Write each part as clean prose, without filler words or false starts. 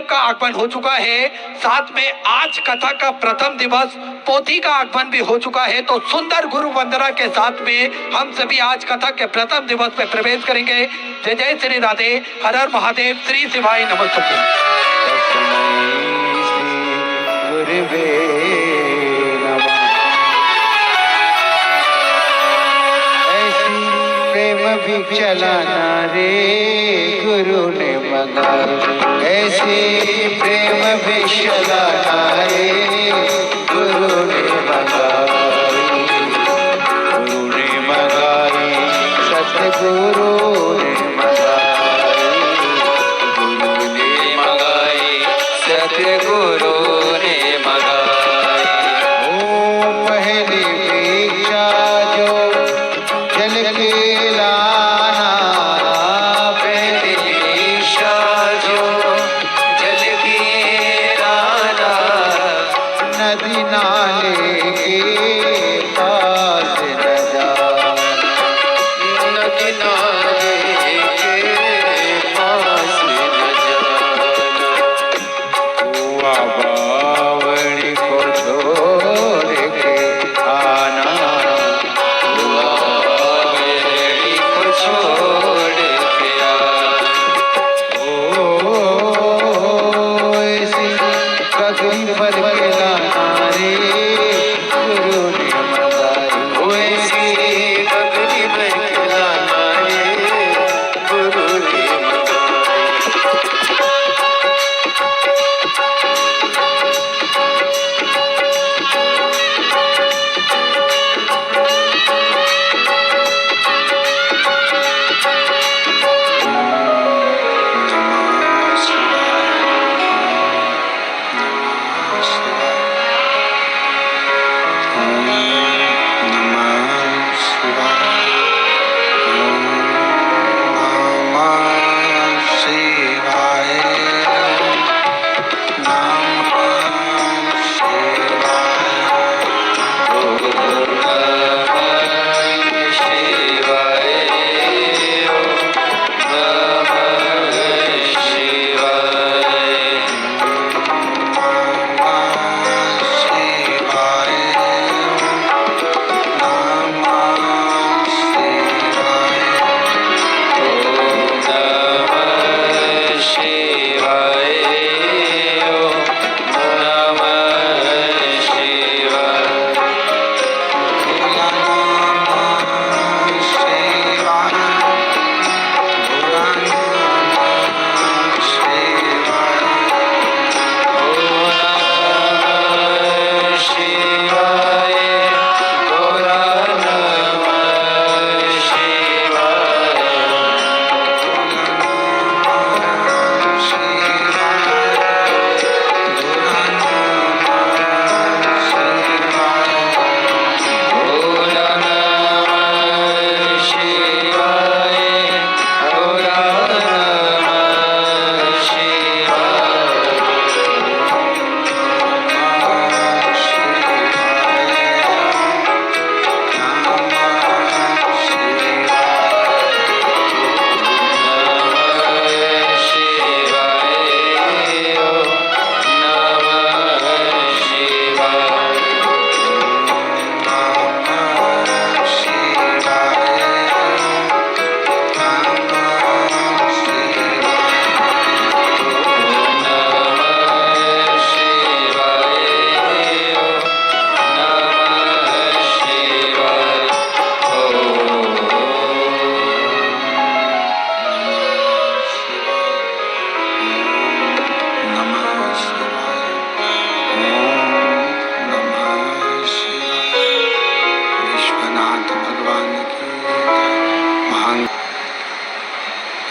का आगमन हो चुका है, साथ में आज कथा का प्रथम दिवस पोथी का आगमन भी हो चुका है। तो सुंदर गुरु वंदना के साथ में हम सभी आज कथा के प्रथम दिवस में प्रवेश करेंगे। जय जय श्री राधे, हर हर महादेव, श्री शिवाय नमस्तुभ्यं। भी चलाना रे गुरु ने मंगाई, ऐसे प्रेम भी चलाना रे गुरु ने मंगाई, गुरु ने मंगाई, सतगुरु ने मंगाई, गुरु ने मंगाई, सतगुरु ने मंगाई। ओ पहली भिक्षा जो जल के नदी नाले के पास न जाना, नदी नाले के पास न जाना, हुआ बावड़ी को छोड़ के आना, हुआ बावड़ी को छोड़ के आना। ओ ऐसी कदम पर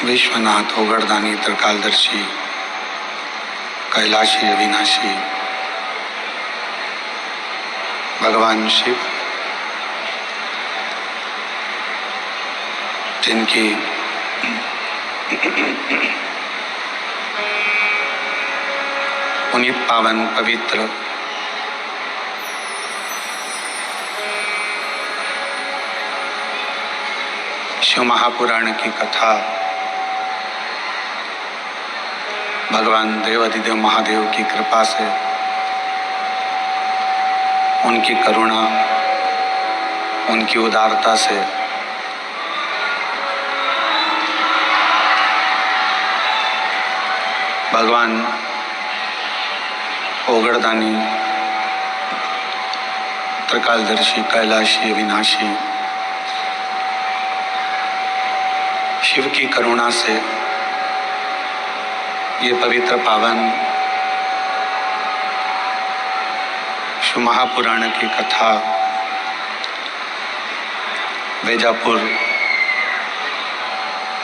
विश्वनाथ ओगरदानी त्रिकालदर्शी कैलाशी अविनाशी भगवान शिव, जिनकी पुनीत पावन पवित्र शिव महापुराण की कथा भगवान देवाधिदेव महादेव की कृपा से, उनकी करुणा, उनकी उदारता से भगवान ओगड़दानी, त्रिकालदर्शी, कैलाशी, अविनाशी शिव की करुणा से ये पवित्र पावन शिव महापुराण की कथा वेजापुर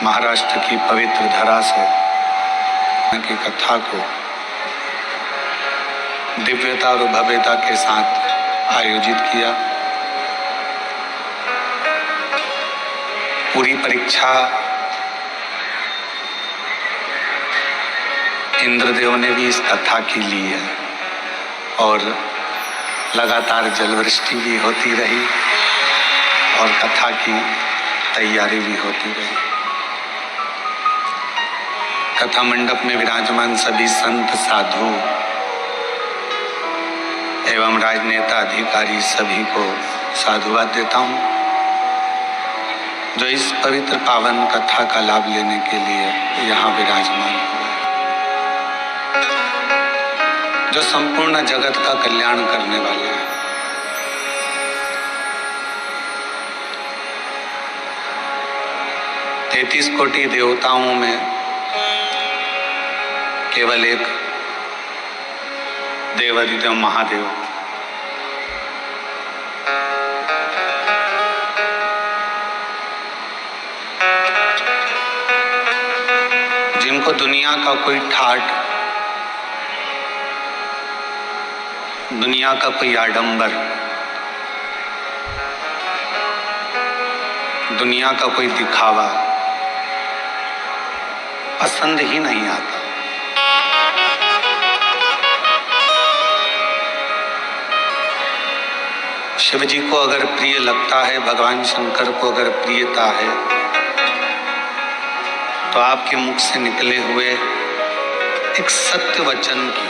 महाराष्ट्र की पवित्र धरा से की कथा को दिव्यता और भव्यता के साथ आयोजित किया। पूरी परीक्षा इंद्रदेव ने भी इस कथा की ली है और लगातार जलवृष्टि भी होती रही और कथा की तैयारी भी होती रही। कथा मंडप में विराजमान सभी संत, साधु एवं राजनेता, अधिकारी सभी को साधुवाद देता हूँ जो इस पवित्र पावन कथा का लाभ लेने के लिए यहाँ विराजमान हुए, जो संपूर्ण जगत का कल्याण करने वाले हैं। तैतीस कोटि देवताओं में केवल एक देवाधिदेव महादेव, जिनको दुनिया का कोई ठाठ, दुनिया का कोई आडंबर, दुनिया का कोई दिखावा पसंद ही नहीं आता। शिव जी को अगर प्रिय लगता है, भगवान शंकर को अगर प्रियता है, तो आपके मुख से निकले हुए एक सत्य वचन की,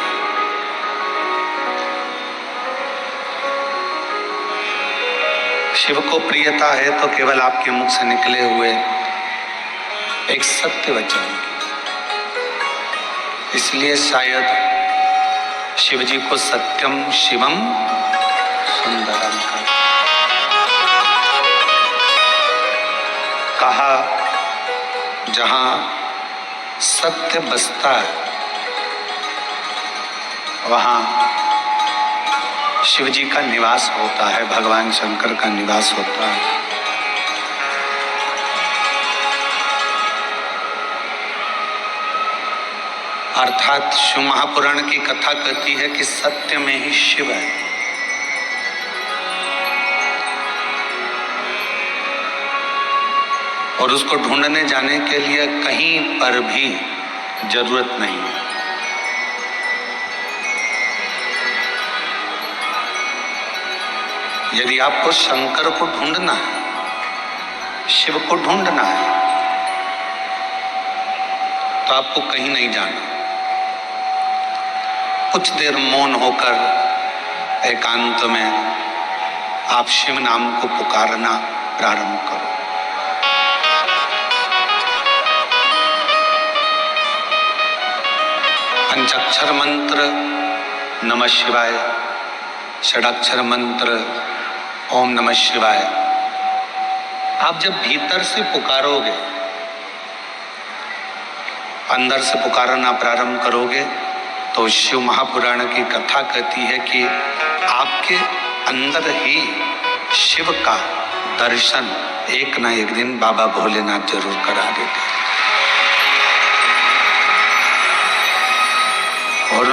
शिव को प्रियता है तो केवल आपके मुख से निकले हुए एक सत्य वचन की। इसलिए शायद शिव जी को सत्यम शिवम सुंदरम कहा। जहां सत्य बसता है वहां शिव जी का निवास होता है, भगवान शंकर का निवास होता है। अर्थात शिव महापुराण की कथा कहती है कि सत्य में ही शिव है। और उसको ढूंढने जाने के लिए कहीं पर भी जरूरत नहीं है। यदि आपको शंकर को ढूंढना है, शिव को ढूंढना है, तो आपको कहीं नहीं जाना। कुछ देर मौन होकर एकांत में आप शिव नाम को पुकारना प्रारंभ करो। पंचाक्षर मंत्र नमः शिवाय, षडाक्षर मंत्र ओम नमः शिवाय आप जब भीतर से पुकारोगे, अंदर से पुकारना प्रारंभ करोगे, तो शिव महापुराण की कथा कहती है कि आपके अंदर ही शिव का दर्शन एक ना एक दिन बाबा भोलेनाथ जरूर करा देते। और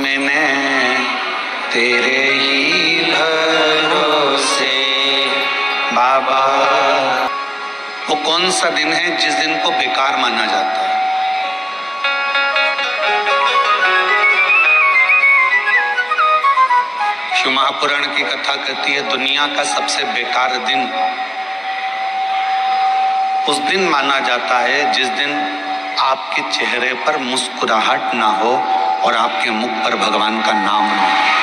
मैंने तेरे ही भरोसे बाबा। वो कौन सा दिन है जिस दिन को बेकार माना जाता है? शिव महापुराण की कथा कहती है दुनिया का सबसे बेकार दिन उस दिन माना जाता है जिस दिन आपके चेहरे पर मुस्कुराहट ना हो और आपके मुख पर भगवान का नाम ना हो।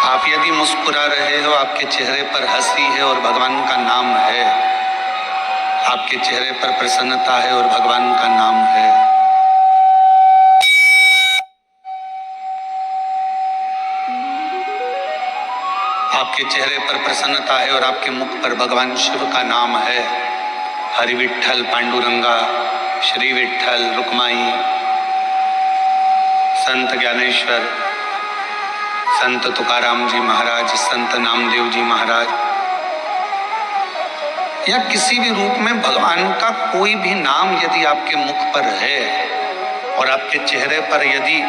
आप यदि मुस्कुरा रहे हो, आपके चेहरे पर हंसी है और भगवान का नाम है, आपके चेहरे पर प्रसन्नता है और भगवान का नाम है, आपके चेहरे पर प्रसन्नता है और आपके मुख पर भगवान शिव का नाम है, हरि विठ्ठल, पांडुरंगा, श्री विठ्ठल, रुक्माई, संत ज्ञानेश्वर, संत तुकाराम जी महाराज, संत नामदेव जी महाराज, या किसी भी रूप में भगवान का कोई भी नाम यदि आपके मुख पर है और आपके चेहरे पर यदि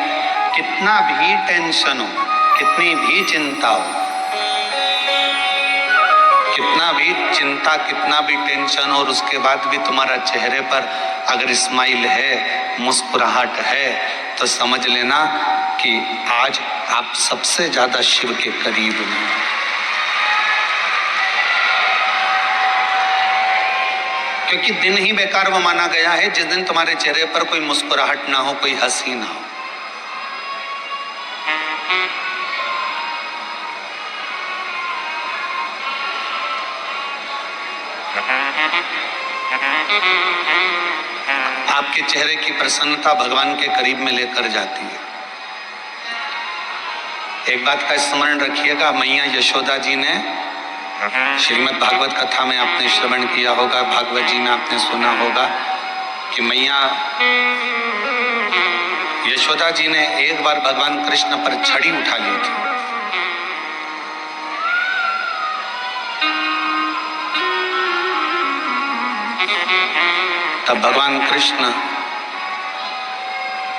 कितना भी टेंशन हो, कितनी भी चिंता हो, कितना भी चिंता, कितना भी टेंशन, और उसके बाद भी तुम्हारा चेहरे पर अगर स्माइल है, मुस्कुराहट है, तो समझ लेना कि आज आप सबसे ज्यादा शिव के करीब हैं। क्योंकि दिन ही बेकार वो माना गया है जिस दिन तुम्हारे चेहरे पर कोई मुस्कुराहट ना हो, कोई हंसी ना हो। आपके चेहरे की प्रसन्नता भगवान के करीब में लेकर जाती है। एक बात का स्मरण रखिएगा, मैया यशोदा जी ने श्रीमद् भागवत कथा में आपने श्रवण किया होगा, भागवत जी में आपने सुना होगा कि मैया यशोदा जी ने एक बार भगवान कृष्ण पर छड़ी उठा ली थी। तब भगवान कृष्ण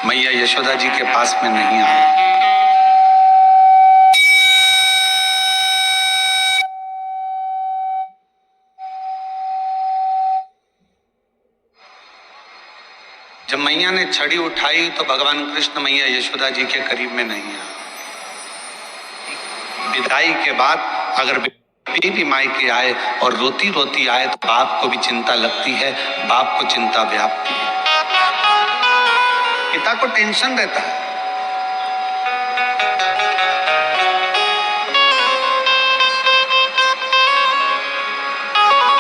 मैया यशोदा जी के पास में नहीं आए। जब मैया ने छड़ी उठाई तो भगवान कृष्ण मैया यशोदा जी के करीब में नहीं आए। विदाई के बाद अगर भी मायके आए और रोती रोती आए तो बाप को भी चिंता लगती है, बाप को चिंता व्यापती है, पिता को टेंशन रहता है।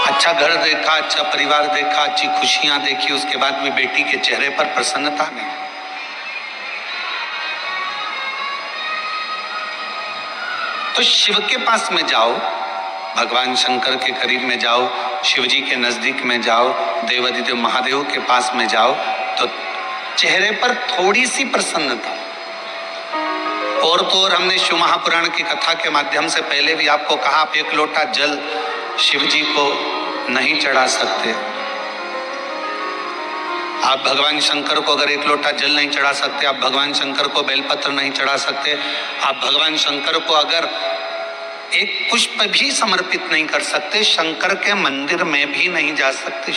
अच्छा घर देखा, अच्छा परिवार देखा, अच्छी खुशियां देखी, उसके बाद भी बेटी के चेहरे पर प्रसन्नता नहीं। तो शिव के पास में जाओ, भगवान शंकर के करीब में जाओ, शिव जी के नजदीक में जाओ, देवादिदेव महादेव के पास में जाओ, तो चेहरे पर थोड़ी सी प्रसन्नता। और तो और हमने शिव महापुराण की कथा के माध्यम से पहले भी आपको कहा, आप एक लोटा जल शिव जी को नहीं चढ़ा सकते। आप भगवान शंकर को अगर एक लोटा जल नहीं चढ़ा सकते, आप भगवान शंकर को बेलपत्र नहीं चढ़ा सकते, आप भगवान शंकर को अगर एक पुष्प भी समर्पित नहीं कर सकते, शंकर के मंदिर में भी नहीं जा सकते,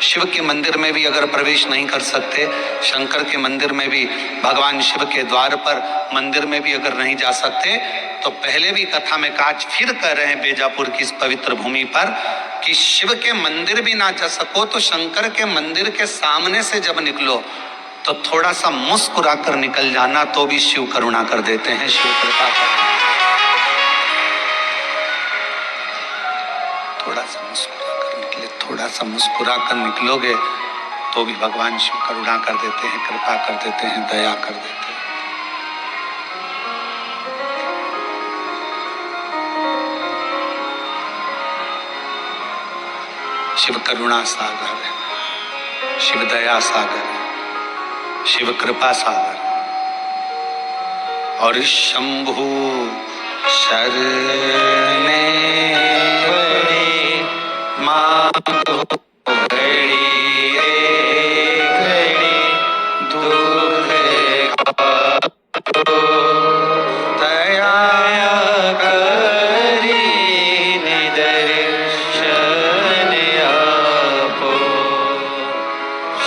शिव के मंदिर में भी अगर प्रवेश नहीं कर सकते, शंकर के मंदिर में भी, भगवान शिव के द्वार पर मंदिर में भी अगर नहीं जा सकते, तो पहले भी कथा में काज फिर कर रहे हैं बेजापुर की इस पवित्र भूमि पर कि शिव के मंदिर भी ना जा सको तो शंकर के मंदिर के सामने से जब निकलो तो थोड़ा सा मुस्कुरा कर निकल जाना, तो भी शिव करुणा कर देते हैं, शिव कृपा कर। थोड़ा सा मुस्कुरा कर निकले, थोड़ा सा मुस्कुरा कर निकलोगे तो भी भगवान शिव करुणा कर देते हैं, कृपा कर देते हैं, दया कर देते हैं। शिव करुणा सागर है, शिव दया सागर है, शिव कृपा सागर है। और शंभु शरणे माधो घड़ी रे घड़ी दुख दया करी निदर्शन आपो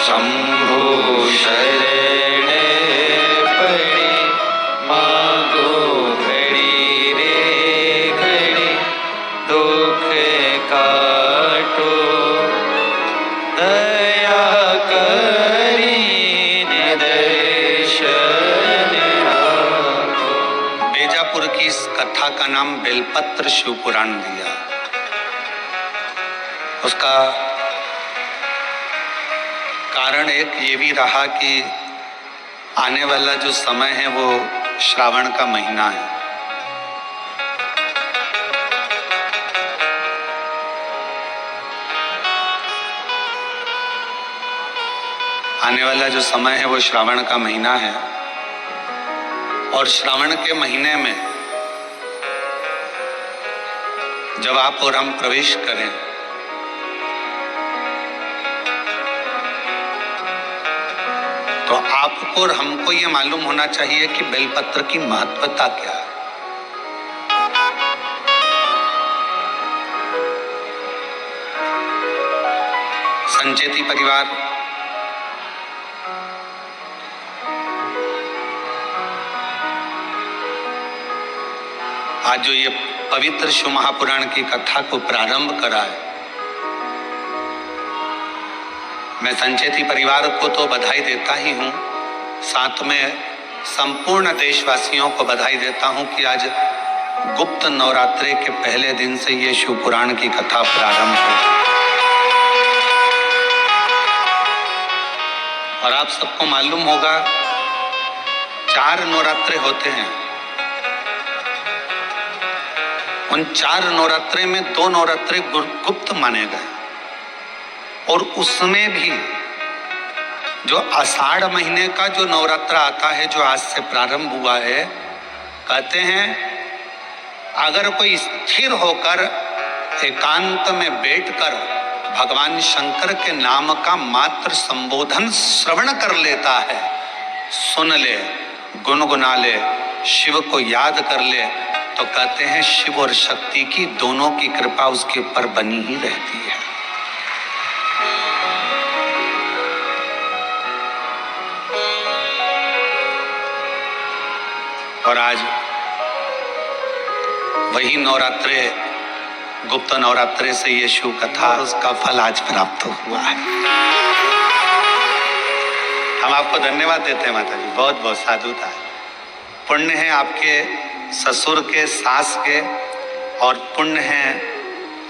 शंभु शरणे पड़ी माधो घड़ी रे नाम बेलपत्र शिव पुराण दिया। उसका कारण एक ये भी रहा कि आने वाला जो समय है वो श्रावण का महीना है। आने वाला जो समय है वो श्रावण का महीना है और श्रावण के महीने में जब आप और हम प्रवेश करें तो आपको और हमको ये मालूम होना चाहिए कि बेलपत्र की महत्वता क्या है। संचेती परिवार आज जो ये पवित्र शिव महापुराण की कथा को प्रारंभ करा है, मैं संचेती परिवार को तो बधाई देता ही हूं, साथ में संपूर्ण देशवासियों को बधाई देता हूं कि आज गुप्त नवरात्रि के पहले दिन से ये शिव पुराण की कथा प्रारंभ हुई। और आप सबको मालूम होगा 4 नवरात्रे होते हैं। उन 4 नवरात्रे में 2 नवरात्रे गुप्त माने गए और उसमें भी जो आषाढ़ महीने का जो नवरात्रा आता है, जो आज से प्रारंभ हुआ है, कहते हैं अगर कोई स्थिर होकर एकांत में बैठकर भगवान शंकर के नाम का मात्र संबोधन श्रवण कर लेता है, सुन ले, गुनगुना ले, शिव को याद कर ले, तो कहते हैं शिव और शक्ति की दोनों की कृपा उसके ऊपर बनी ही रहती है। और आज वही नवरात्रे, गुप्त नवरात्रे से ये शिव कथा, उसका फल आज प्राप्त हुआ है। हम आपको धन्यवाद देते हैं माता जी, बहुत बहुत साधुता है। पुण्य है आपके ससुर के, सास के, और पुण्य है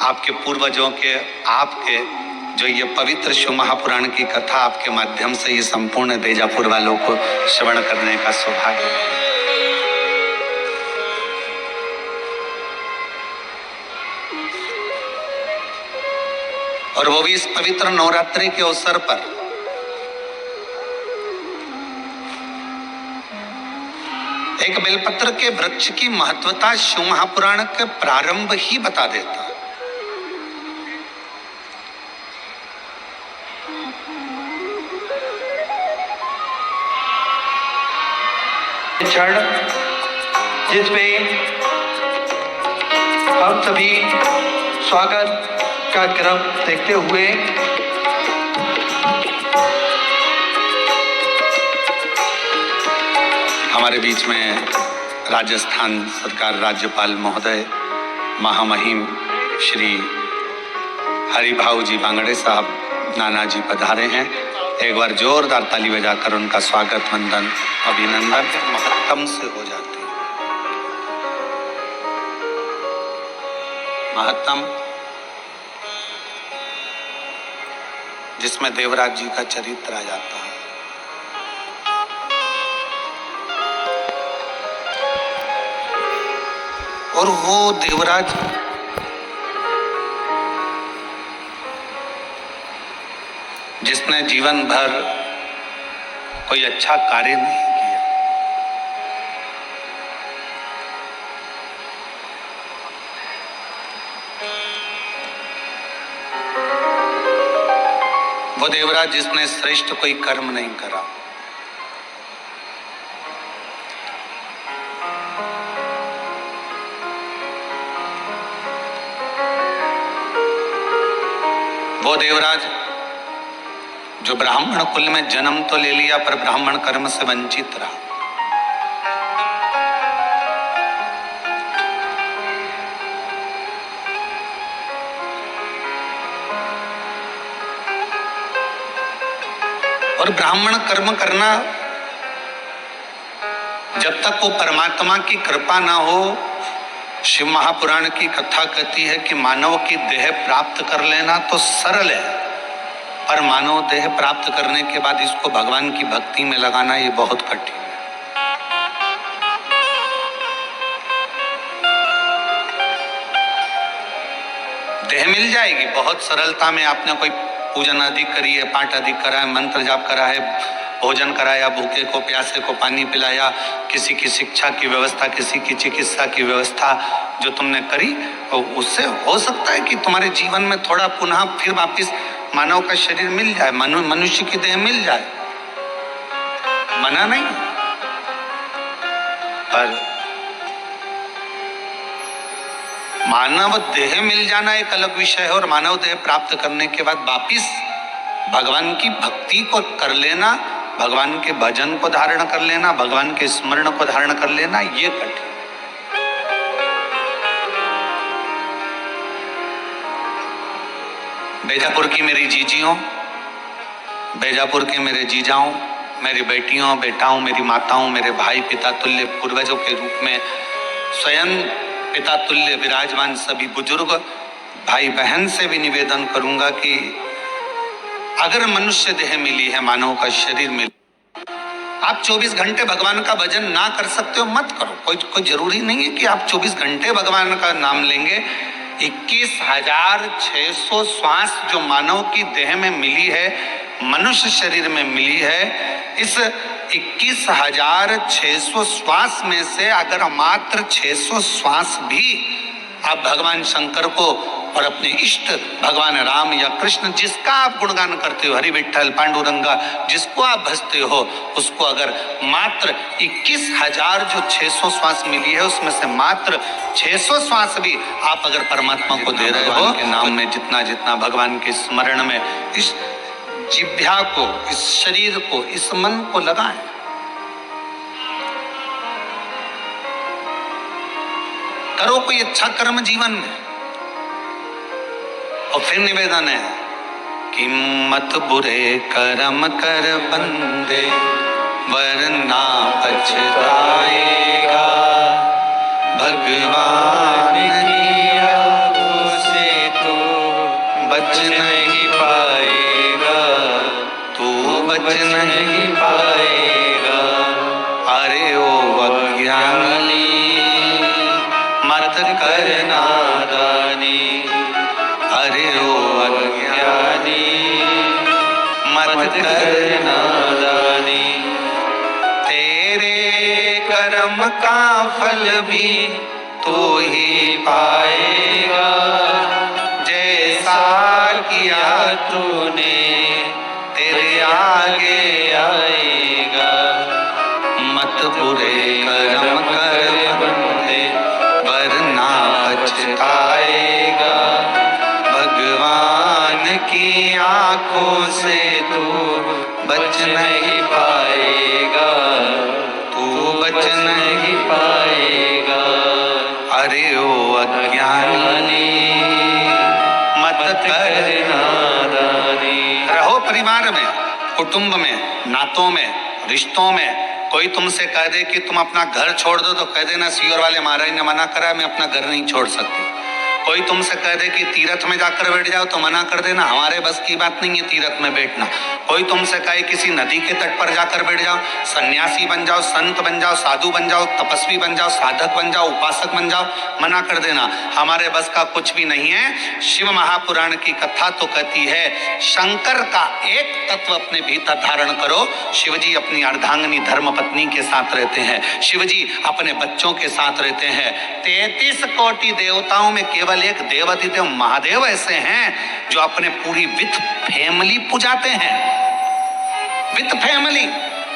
आपके पूर्वजों के, आपके, जो ये पवित्र शिव महापुराण की कथा आपके माध्यम से ये संपूर्ण देजापुर वालों को श्रवण करने का सौभाग्य है। और वो भी इस पवित्र नवरात्रि के अवसर पर एक बेलपत्र के वृक्ष की महत्वता शिव महापुराण के प्रारंभ ही बता देता है। क्षण जिसमें हम सभी स्वागत का क्रम देखते हुए हमारे बीच में राजस्थान सरकार राज्यपाल महोदय महामहिम श्री हरिभाऊ जी बांगड़े साहब नाना जी पधारे हैं। एक बार जोरदार ताली बजाकर उनका स्वागत, वंदन, अभिनंदन महत्तम से हो जाते हैं। महत्तम जिसमें देवराज जी का चरित्र आ जाता है। और वो देवराज जिसने जीवन भर कोई अच्छा कार्य नहीं किया, वो देवराज जिसने श्रेष्ठ कोई कर्म नहीं करा, वो देवराज जो ब्राह्मण कुल में जन्म तो ले लिया पर ब्राह्मण कर्म से वंचित रहा। और ब्राह्मण कर्म करना, जब तक वो परमात्मा की कृपा ना हो शिव महापुराण की कथा कहती है कि मानव की देह प्राप्त कर लेना तो सरल है, पर मानव देह प्राप्त करने के बाद इसको भगवान की भक्ति में लगाना ये बहुत कठिन है। देह मिल जाएगी बहुत सरलता में। आपने कोई पूजन अधिक करी है, पाठ अधिक करा है, मंत्र जाप करा है, भोजन कराया, भूखे को प्यासे को पानी पिलाया, किसी की शिक्षा की व्यवस्था, किसी की चिकित्सा की व्यवस्था जो तुमने करी, तो उससे हो सकता है कि तुम्हारे जीवन में थोड़ा पुनः फिर वापिस मानव का शरीर मिल जाए, मनुष्य की देह मिल जाए, मना नहीं। पर मानव देह मिल जाना एक अलग विषय है, और मानव देह प्राप्त करने के बाद वापिस भगवान की भक्ति को कर लेना, भगवान के भजन को धारण कर लेना, भगवान के स्मरण को धारण कर लेना, ये कठिन। बेजापुर की मेरी जीजियों, बेजापुर के मेरे जीजाओं, मेरी बेटियों, बेटाओं, मेरी माताओं, मेरे भाई, पिता तुल्य पूर्वजों के रूप में स्वयं पिता तुल्य विराजमान सभी बुजुर्ग भाई बहन से भी निवेदन करूंगा कि अगर मनुष्य देह मिली है, मानव का शरीर मिला, आप 24 घंटे भगवान का भजन ना कर सकते हो मत करो। कोई जरूरी नहीं है कि आप 24 घंटे भगवान का नाम लेंगे। 21,600 श्वास जो मानव की देह में मिली है, मनुष्य शरीर में मिली है, इस 21,600 श्वास में से अगर मात्र 600 श्वास भी आप भगवान शंकर को और अपने इष्ट भगवान राम या कृष्ण, जिसका आप गुणगान करते हो, हरि विठ्ठल पांडुरंगा, जिसको आप भजते हो, उसको अगर मात्र 21,000 जो 600 श्वास मिली है, उसमें से मात्र 600 श्वास भी आप अगर परमात्मा को दे रहे हो के नाम में, जितना जितना भगवान के स्मरण में इस जिह्वा को, इस शरीर को, इस मन को लगाएं। करो कोई अच्छा कर्म जीवन में। और फिर निवेदन है कि मत बुरे कर्म कर बंदे, वरना पछताएगा, भगवान की आंखों से तो बच नहीं पाएगा, तू बच नहीं पाएगा। अरे ओ अज्ञानी मत कर नादानी, अरे ओ अज्ञानी मत कर नादानी, तेरे कर्म का फल भी तू ही पाएगा, जैसा किया तूने तेरे आगे आएगा। मत बुरे कर्म कर बंदे, वरना पछताएगा, भगवान की आंखों से तू बच नहीं पाएगा, तू बच नहीं पाएगा। अरे ओ अज्ञानी मत कर नादानी। रहो परिवार में, कुटुंब में, नातों में, रिश्तों में। कोई तुमसे कह दे कि तुम अपना घर छोड़ दो तो कह देना सीओर वाले महाराज ने मना करा, मैं अपना घर नहीं छोड़ सकती। कोई तुमसे कह दे कि तीर्थ में जाकर बैठ जाओ तो मना कर देना, हमारे बस की बात नहीं है तीर्थ में बैठना। कोई तुमसे कहे किसी नदी के तट पर जाकर बैठ जाओ, सन्यासी बन जाओ, संत बन जाओ, साधु बन जाओ, तपस्वी बन जाओ, साधक बन जाओ, उपासक बन जाओ, मना कर देना, हमारे बस का कुछ भी नहीं है। शिव महापुराण की कथा तो कहती है शंकर का एक तत्व अपने भीतर धारण करो। शिवजी अपनी अर्धांगिनी धर्मपत्नी के साथ रहते हैं, शिवजी अपने बच्चों के साथ रहते हैं। 33 कोटि देवताओं में केवल एक देवाधिदेव महादेव ऐसे हैं जो अपने पूरी विथ फैमिली पुजाते हैं। विथ फैमिली,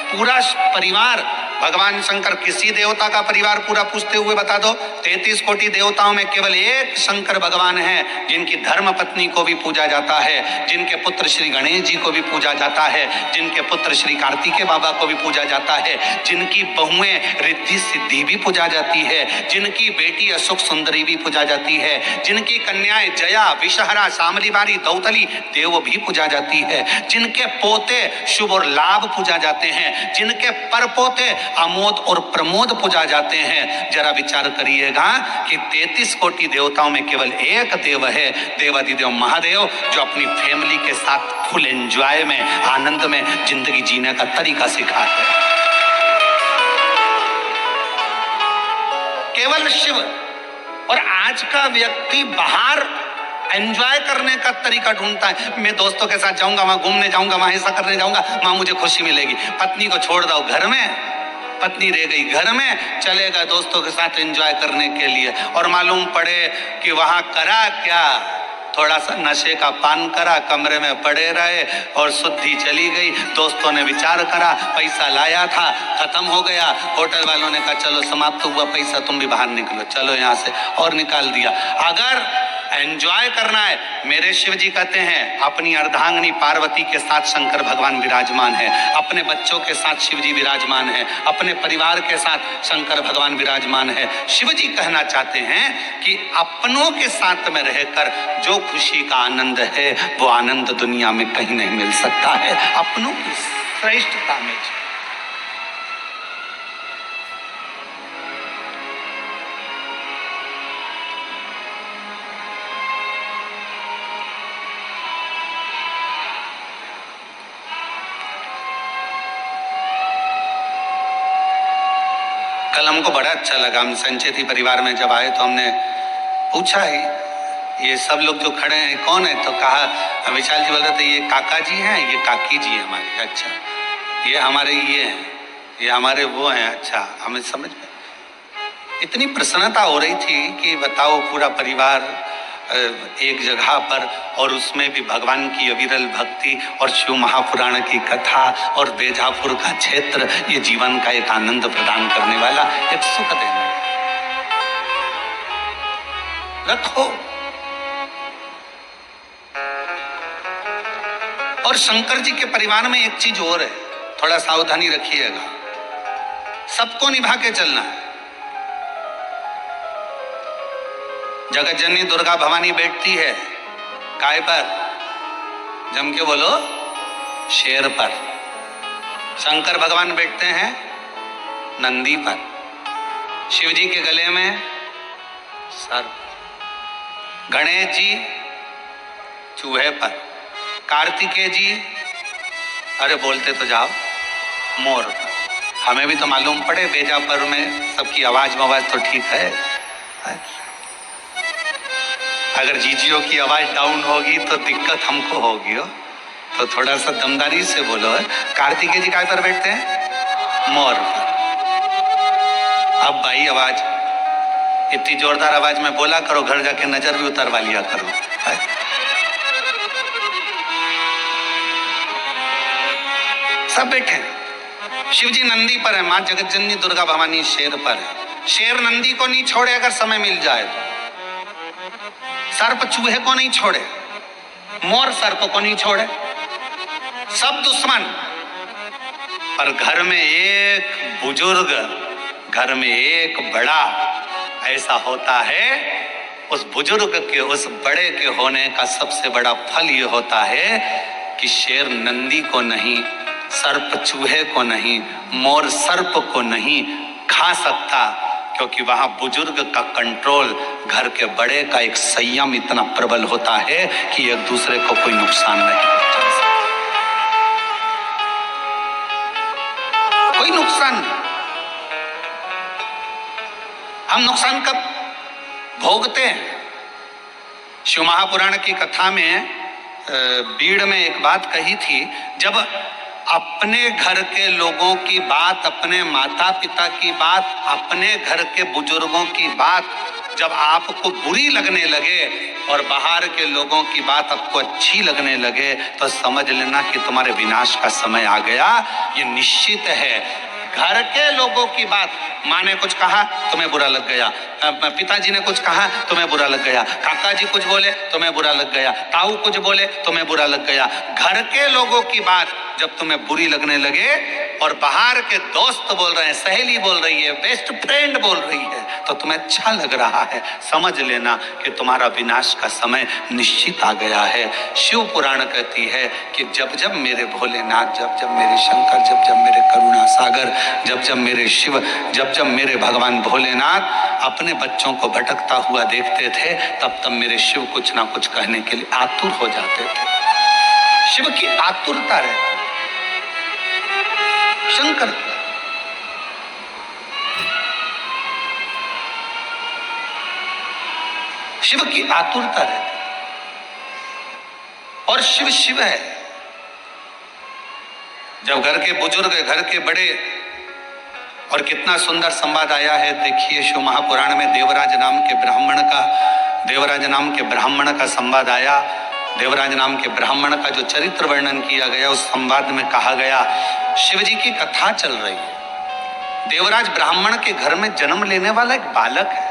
पूरा परिवार। भगवान शंकर किसी देवता का परिवार पूरा पूछते हुए बता दो। 33 कोटि देवताओं में केवल एक शंकर भगवान है जिनकी धर्म पत्नी को भी पूजा जाता है, जिनके पुत्र श्री गणेश जी को भी पूजा जाता है, जिनके पुत्र श्री कार्तिकेय बाबा को भी पूजा जाता है, जिनकी बहुएं रिद्धि सिद्धि भी पूजा जाती है, जिनकी बेटी अशोक सुंदरी भी पूजा जाती है, जिनकी कन्याएं जया, विषहरा, शामली बारी, दौतली देव भी पूजा जाती है, जिनके पोते शुभ और लाभ पूजा जाते हैं, जिनके परपोते आमोद और प्रमोद पुजा जाते हैं। जरा विचार करिएगा कि 33 कोटि देवताओं में केवल एक देव है, देवाधिदेव महादेव, जो अपनी फैमिली के साथ फुल एंजॉय में, आनंद में जिंदगी जीने का तरीका सिखाते हैं। केवल शिव। और आज का व्यक्ति बाहर एंजॉय करने का तरीका ढूंढता है। मैं दोस्तों के साथ जाऊंगा, वहां घूमने जाऊंगा, वहां ऐसा करने जाऊंगा, वहां मुझे खुशी मिलेगी। पत्नी को छोड़ दो घर में, पत्नी रह गई घर में, चलेगा दोस्तों के साथ एंजॉय करने के लिए, और मालूम पड़े कि वहां करा क्या, थोड़ा सा नशे का पान करा, कमरे में पड़े रहे और शुद्धि चली गई। दोस्तों ने विचार करा, पैसा लाया था खत्म हो गया, होटल वालों ने कहा चलो समाप्त हुआ पैसा, तुम भी बाहर निकलो, चलो यहाँ से, और निकाल दिया। अगर एंजॉय करना है, मेरे शिव जी कहते हैं अपनी अर्धांगिनी पार्वती के साथ शंकर भगवान विराजमान है, अपने बच्चों के साथ शिव जी विराजमान है, अपने परिवार के साथ शंकर भगवान विराजमान है। शिव जी कहना चाहते हैं कि अपनों के साथ में रहकर जो खुशी का आनंद है वो आनंद दुनिया में कहीं नहीं मिल सकता है। अपनों की श्रेष्ठता में कल हमको बड़ा अच्छा लगा। हम संचेती परिवार में जब आए तो हमने पूछा ही, ये सब लोग जो खड़े हैं कौन है, तो कहा विशाल जी बोल रहे थे ये काका जी हैं, ये काकी जी हैं हमारे। अच्छा, ये हमारे ये हैं, ये हमारे वो हैं। अच्छा, हमें समझ में इतनी प्रसन्नता हो रही थी कि बताओ, पूरा परिवार एक जगह पर, और उसमें भी भगवान की अविरल भक्ति और शिव महापुराण की कथा और बेजापुर का क्षेत्र, ये जीवन का एक आनंद प्रदान करने वाला, एक सुख देने रखो। और शंकर जी के परिवार में एक चीज और है, थोड़ा सावधानी रखिएगा, सबको निभा के चलना है। जगत जननी दुर्गा भवानी बैठती है काय पर, जम के बोलो, शेर पर। शंकर भगवान बैठते हैं नंदी पर। शिव जी के गले में सर्प। गणेश जी चूहे पर। कार्तिकेय जी, अरे बोलते तो जाओ, मोर पर। हमें भी तो मालूम पड़े, बेजापुर में सबकी आवाज मवाज तो ठीक है। अगर जीजियों की आवाज डाउन होगी तो दिक्कत हमको होगी हो, तो थोड़ा सा दमदारी से बोलो। है कार्तिकेय जी काय पर बैठते हैं, मोर पर। अब भाई आवाज इतनी जोरदार आवाज में बोला करो, घर जाके नजर भी उतरवा लिया करो। है? सब बैठे, शिव जी नंदी पर है, मां जगत जननी दुर्गा भवानी शेर पर है। शेर नंदी को नहीं छोड़े अगर समय मिल जाए तो, सर्प चूहे को नहीं छोड़े, मोर सर्प को नहीं छोड़े, सब दुश्मन। पर घर में एक बुजुर्ग, घर में एक बड़ा ऐसा होता है, उस बुजुर्ग के, उस बड़े के होने का सबसे बड़ा फल ये होता है कि शेर नंदी को नहीं, सर्प चूहे को नहीं, मोर सर्प को नहीं खा सकता, क्योंकि वहां बुजुर्ग का कंट्रोल, घर के बड़े का एक संयम इतना प्रबल होता है कि एक दूसरे को कोई नुकसान नहीं पहुंचा सकता। कोई नुकसान। हम नुकसान कब भोगते हैं? शिव महापुराण की कथा में बीड़ में एक बात कही थी, जब अपने घर के लोगों की बात, अपने माता पिता की बात, अपने घर के बुजुर्गों की बात जब आपको बुरी लगने लगे और बाहर के लोगों की बात आपको अच्छी लगने लगे, तो समझ लेना कि तुम्हारे विनाश का समय आ गया। ये निश्चित है। घर के लोगों की बात, माँ ने कुछ कहा तुम्हें बुरा लग गया, पिताजी ने कुछ कहा तुम्हें बुरा लग गया, काका जी कुछ बोले तुम्हें बुरा लग गया, ताऊ कुछ बोले तुम्हें बुरा लग गया। घर के लोगों की बात जब तुम्हें बुरी लगने लगे और बाहर के दोस्त बोल रहे हैं, सहेली बोल रही है, बेस्ट फ्रेंड बोल रही है, तो तुम्हें अच्छा लग रहा है, समझ लेना कि तुम्हारा विनाश का समय निश्चित आ गया है। शिव पुराण कहती है कि जब जब मेरे भोलेनाथ, जब जब मेरे शंकर, जब जब मेरे करुणा सागर, जब जब मेरे शिव, जब जब मेरे भगवान भोलेनाथ अपने बच्चों को भटकता हुआ देखते थे, तब तब मेरे शिव कुछ ना कुछ कहने के लिए आतुर हो जाते थे। शिव की आतुरता रहती, शंकर की शिव की आतुरता रहती और शिव शिव है। जब घर के बुजुर्ग, घर के बड़े, और कितना सुंदर संवाद आया है, देखिए शिव महापुराण में देवराज नाम के ब्राह्मण का संवाद आया। देवराज नाम के ब्राह्मण का जो चरित्र वर्णन किया गया, उस संवाद में कहा गया, शिव जी की कथा चल रही है। देवराज ब्राह्मण के घर में जन्म लेने वाला एक बालक है।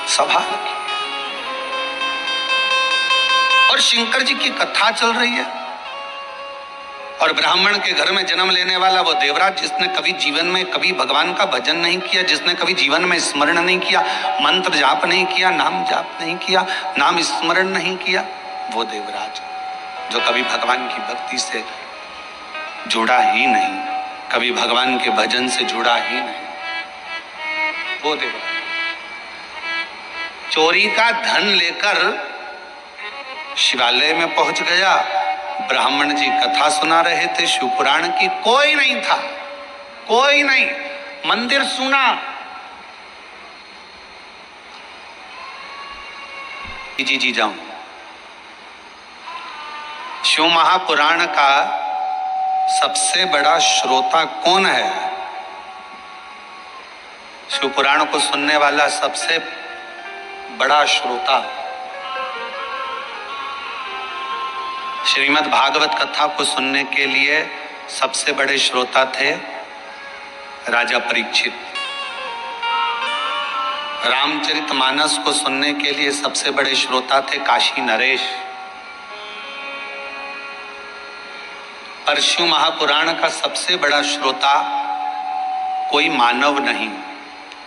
सभा और शंकर जी की कथा चल रही है, और ब्राह्मण के घर में जन्म लेने वाला वो देवराज, जिसने कभी जीवन में कभी भगवान का भजन नहीं किया, जिसने कभी जीवन में स्मरण नहीं किया, मंत्र जाप नहीं किया, नाम जाप नहीं किया, नाम स्मरण नहीं किया, वो देवराज जो कभी भगवान की भक्ति से जुड़ा ही नहीं, कभी भगवान के भजन से जुड़ा ही नहीं, वो देवराज चोरी का धन लेकर शिवालय में पहुंच गया। ब्राह्मण जी कथा सुना रहे थे शिव पुराण की, कोई नहीं था, कोई नहीं, मंदिर सुना। जी जाऊं, शिव महापुराण का सबसे बड़ा श्रोता कौन है? शिव पुराण को सुनने वाला सबसे बड़ा श्रोता श्रीमद् भागवत कथा को सुनने के लिए सबसे बड़े श्रोता थे राजा परीक्षित। रामचरितमानस को सुनने के लिए सबसे बड़े श्रोता थे काशी नरेश। पर शिव महापुराण का सबसे बड़ा श्रोता कोई मानव नहीं,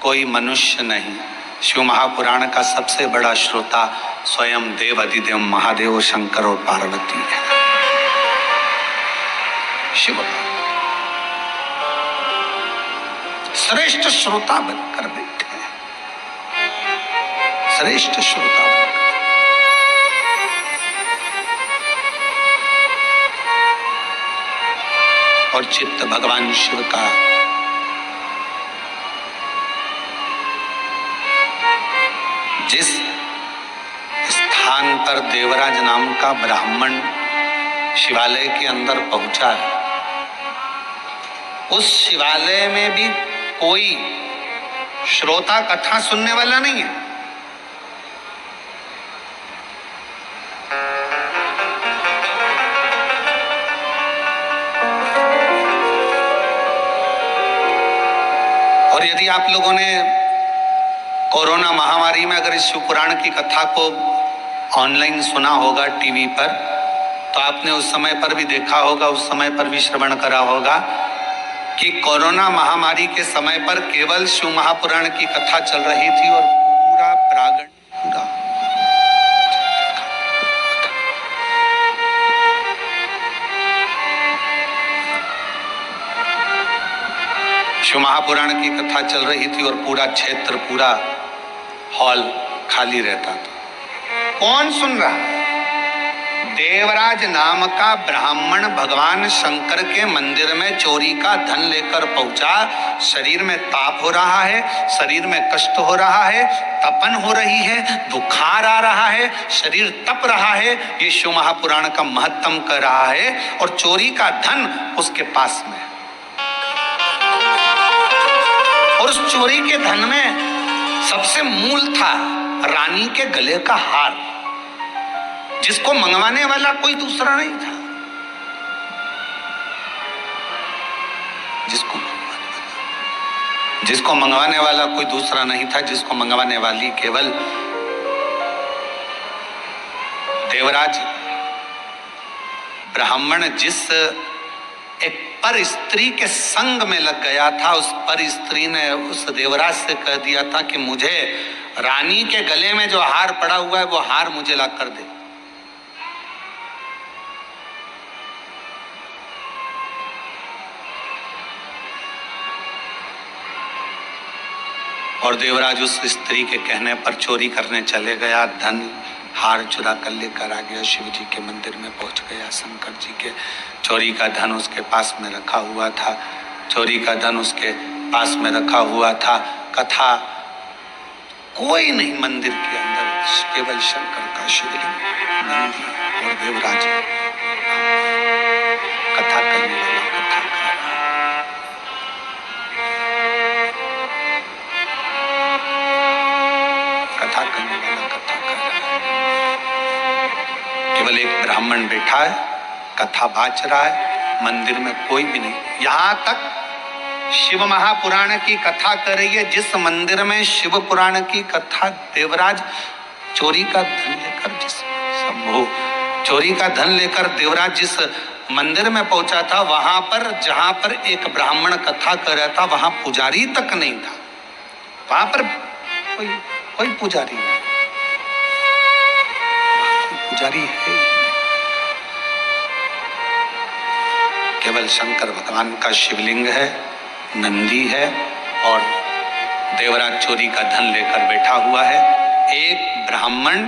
कोई मनुष्य नहीं, शिव महापुराण का सबसे बड़ा श्रोता स्वयं देव अधिदेव महादेव शंकर और पार्वती है। शिव श्रेष्ठ श्रोता बनकर बैठे हैं, श्रेष्ठ श्रोता बनकर। और चित्त भगवान शिव का जिस स्थान पर देवराज नाम का ब्राह्मण शिवालय के अंदर पहुंचा है, उस शिवालय में भी कोई श्रोता कथा सुनने वाला नहीं है। और यदि आप लोगों ने कोरोना महामारी में अगर इस शिव पुराण की कथा को ऑनलाइन सुना होगा टीवी पर, तो आपने उस समय पर भी देखा होगा, उस समय पर भी श्रवण करा होगा कि कोरोना महामारी के समय पर केवल शिव महापुराण की कथा चल रही थी और पूरा प्रांगण पूरा शिव महापुराण की कथा चल रही थी और पूरा क्षेत्र, पूरा हॉल खाली रहता था। कौन सुन रहा? देवराज नाम का ब्राह्मण भगवान शंकर के मंदिर में चोरी का धन लेकर पहुंचा। शरीर में ताप हो रहा है, शरीर में कष्ट हो रहा है, तपन हो रही है, बुखार आ रहा है, शरीर तप रहा है। ये शिव महापुराण का महत्तम कर रहा है और चोरी का धन उसके पास में, और उस चोरी के धन में सबसे मूल था रानी के गले का हार, जिसको मंगवाने वाला कोई दूसरा नहीं था। जिसको मंगवाने वाला कोई दूसरा नहीं था, जिसको मंगवाने वाली केवल देवराज ब्राह्मण जिस एक पर स्त्री के संग में लग गया था, उस पर स्त्री ने उस देवराज से कह दिया था कि मुझे रानी के गले में जो हार पड़ा हुआ है वो हार मुझे ला कर दे। और देवराज उस स्त्री के कहने पर चोरी करने चले गया, धन हार चुरा कर लेकर आ गया, शिव जी के मंदिर में पहुंच गया। शंकर जी के चोरी का धन उसके पास में रखा हुआ था, चोरी का धन उसके पास में रखा हुआ था। कथा कोई नहीं मंदिर के अंदर, केवल शंकर का शिवलिंग, नंदी और देवराज। कथा करने वाला कथा कर रहा है। कथा करने वाला कथा कर रहा है। केवल एक ब्राह्मण बैठा है, कथा बाच रहा है, मंदिर में कोई भी नहीं। यहां तक शिव महापुराण की कथा कर रही है, जिस मंदिर में शिव पुराण की कथा देवराज चोरी का धन लेकर, जिस शंभो चोरी का धन लेकर देवराज जिस मंदिर में पहुंचा था, वहां पर जहां पर एक ब्राह्मण कथा कर रहा था, वहां पुजारी तक नहीं था। वहां पर कोई पुजारी नहीं, पुजारी है ही नहीं। केवल शंकर भगवान का शिवलिंग है, नंदी है और देवराज चोरी का धन लेकर बैठा हुआ है। एक ब्राह्मण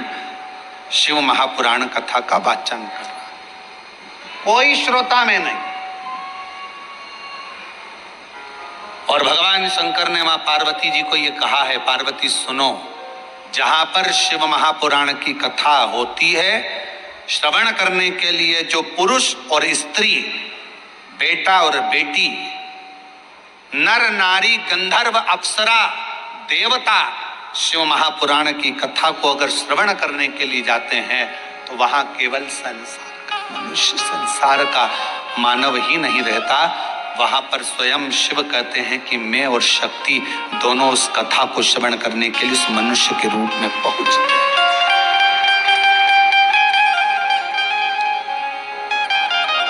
शिव महापुराण कथा का वाचन कर रहा है, कोई श्रोता में नहीं। और भगवान शंकर ने मां पार्वती जी को ये कहा है, पार्वती सुनो, जहां पर शिव महापुराण की कथा होती है, श्रवण करने के लिए जो पुरुष और स्त्री, बेटा और बेटी, नर नारी, गंधर्व, अप्सरा, देवता शिव महापुराण की कथा को अगर श्रवण करने के लिए जाते हैं, तो वहां केवल संसार का मनुष्य, संसार का मानव ही नहीं रहता। वहां पर स्वयं शिव कहते हैं कि मैं और शक्ति दोनों उस कथा को श्रवण करने के लिए उस मनुष्य के रूप में पहुंचते हैं।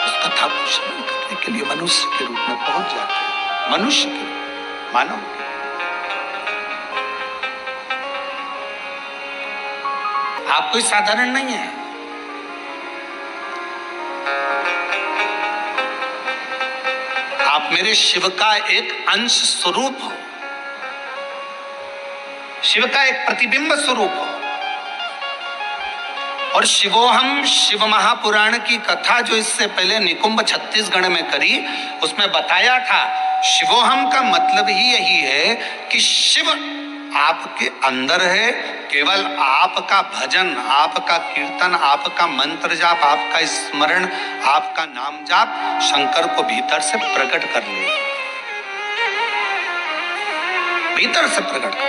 उस कथा को श्रवण करने के लिए मनुष्य के रूप में पहुंच जाते हैं, मनुष्य के रूप, मानव के। आप कोई साधारण नहीं है। आप मेरे शिव का एक अंश स्वरूप हो, शिव का एक प्रतिबिंब स्वरूप हो। और शिवोहम शिव महापुराण की कथा जो इससे पहले निकुंभ छत्तीसगढ़ में करी, उसमें बताया था शिवोहम का मतलब ही यही है कि शिव आपके अंदर है। केवल आपका भजन, आपका कीर्तन, आपका मंत्र जाप, आपका स्मरण, आपका नाम जाप शंकर को भीतर से प्रकट कर ले, भीतर से प्रकट कर।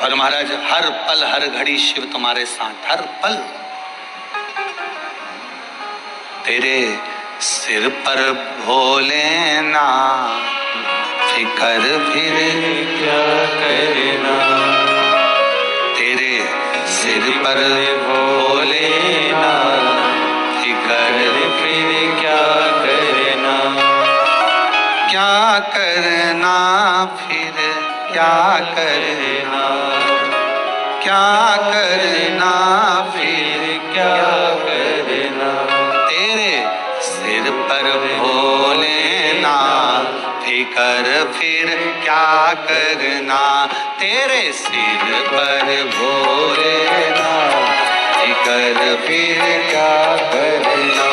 और महाराज हर पल हर घड़ी शिव तुम्हारे साथ, हर पल। तेरे सिर पर भोलेनाथ फिकर फिर क्या करना, तेरे सिर पर भोलेनाथ फिकर फिर क्या करना, क्या करना फिर क्या करना, क्या करना फिर क्या करना, तेरे सिर पर भोलेनाथ फिकर फिर क्या करना, तेरे सिर पर भोलेनाथ फिकर फिर क्या करना,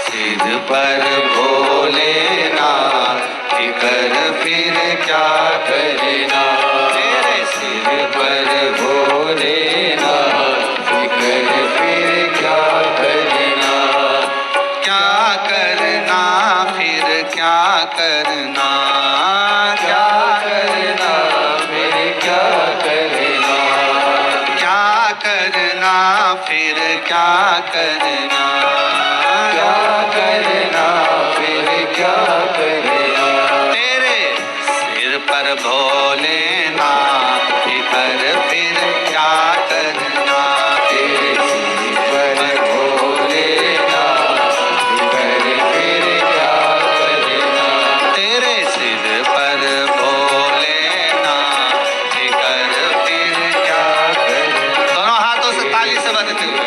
सिर पर भोलेनाथ फिकर फिर क्या करना, तेरे सिर पर भोलेनाथ फिकर फिर क्या करना, क्या करना फिर क्या करना, क्या करना क्या करना, तेरे सिर पर भोलेनाथ कर फिर क्या करना, तेरे सिर पर भोलेनाथ कर फिर क्या करना, तेरे सिर पर भोलेनाथ कर फिर क्या करना। दोनों हाथों से ताली से बजते हुए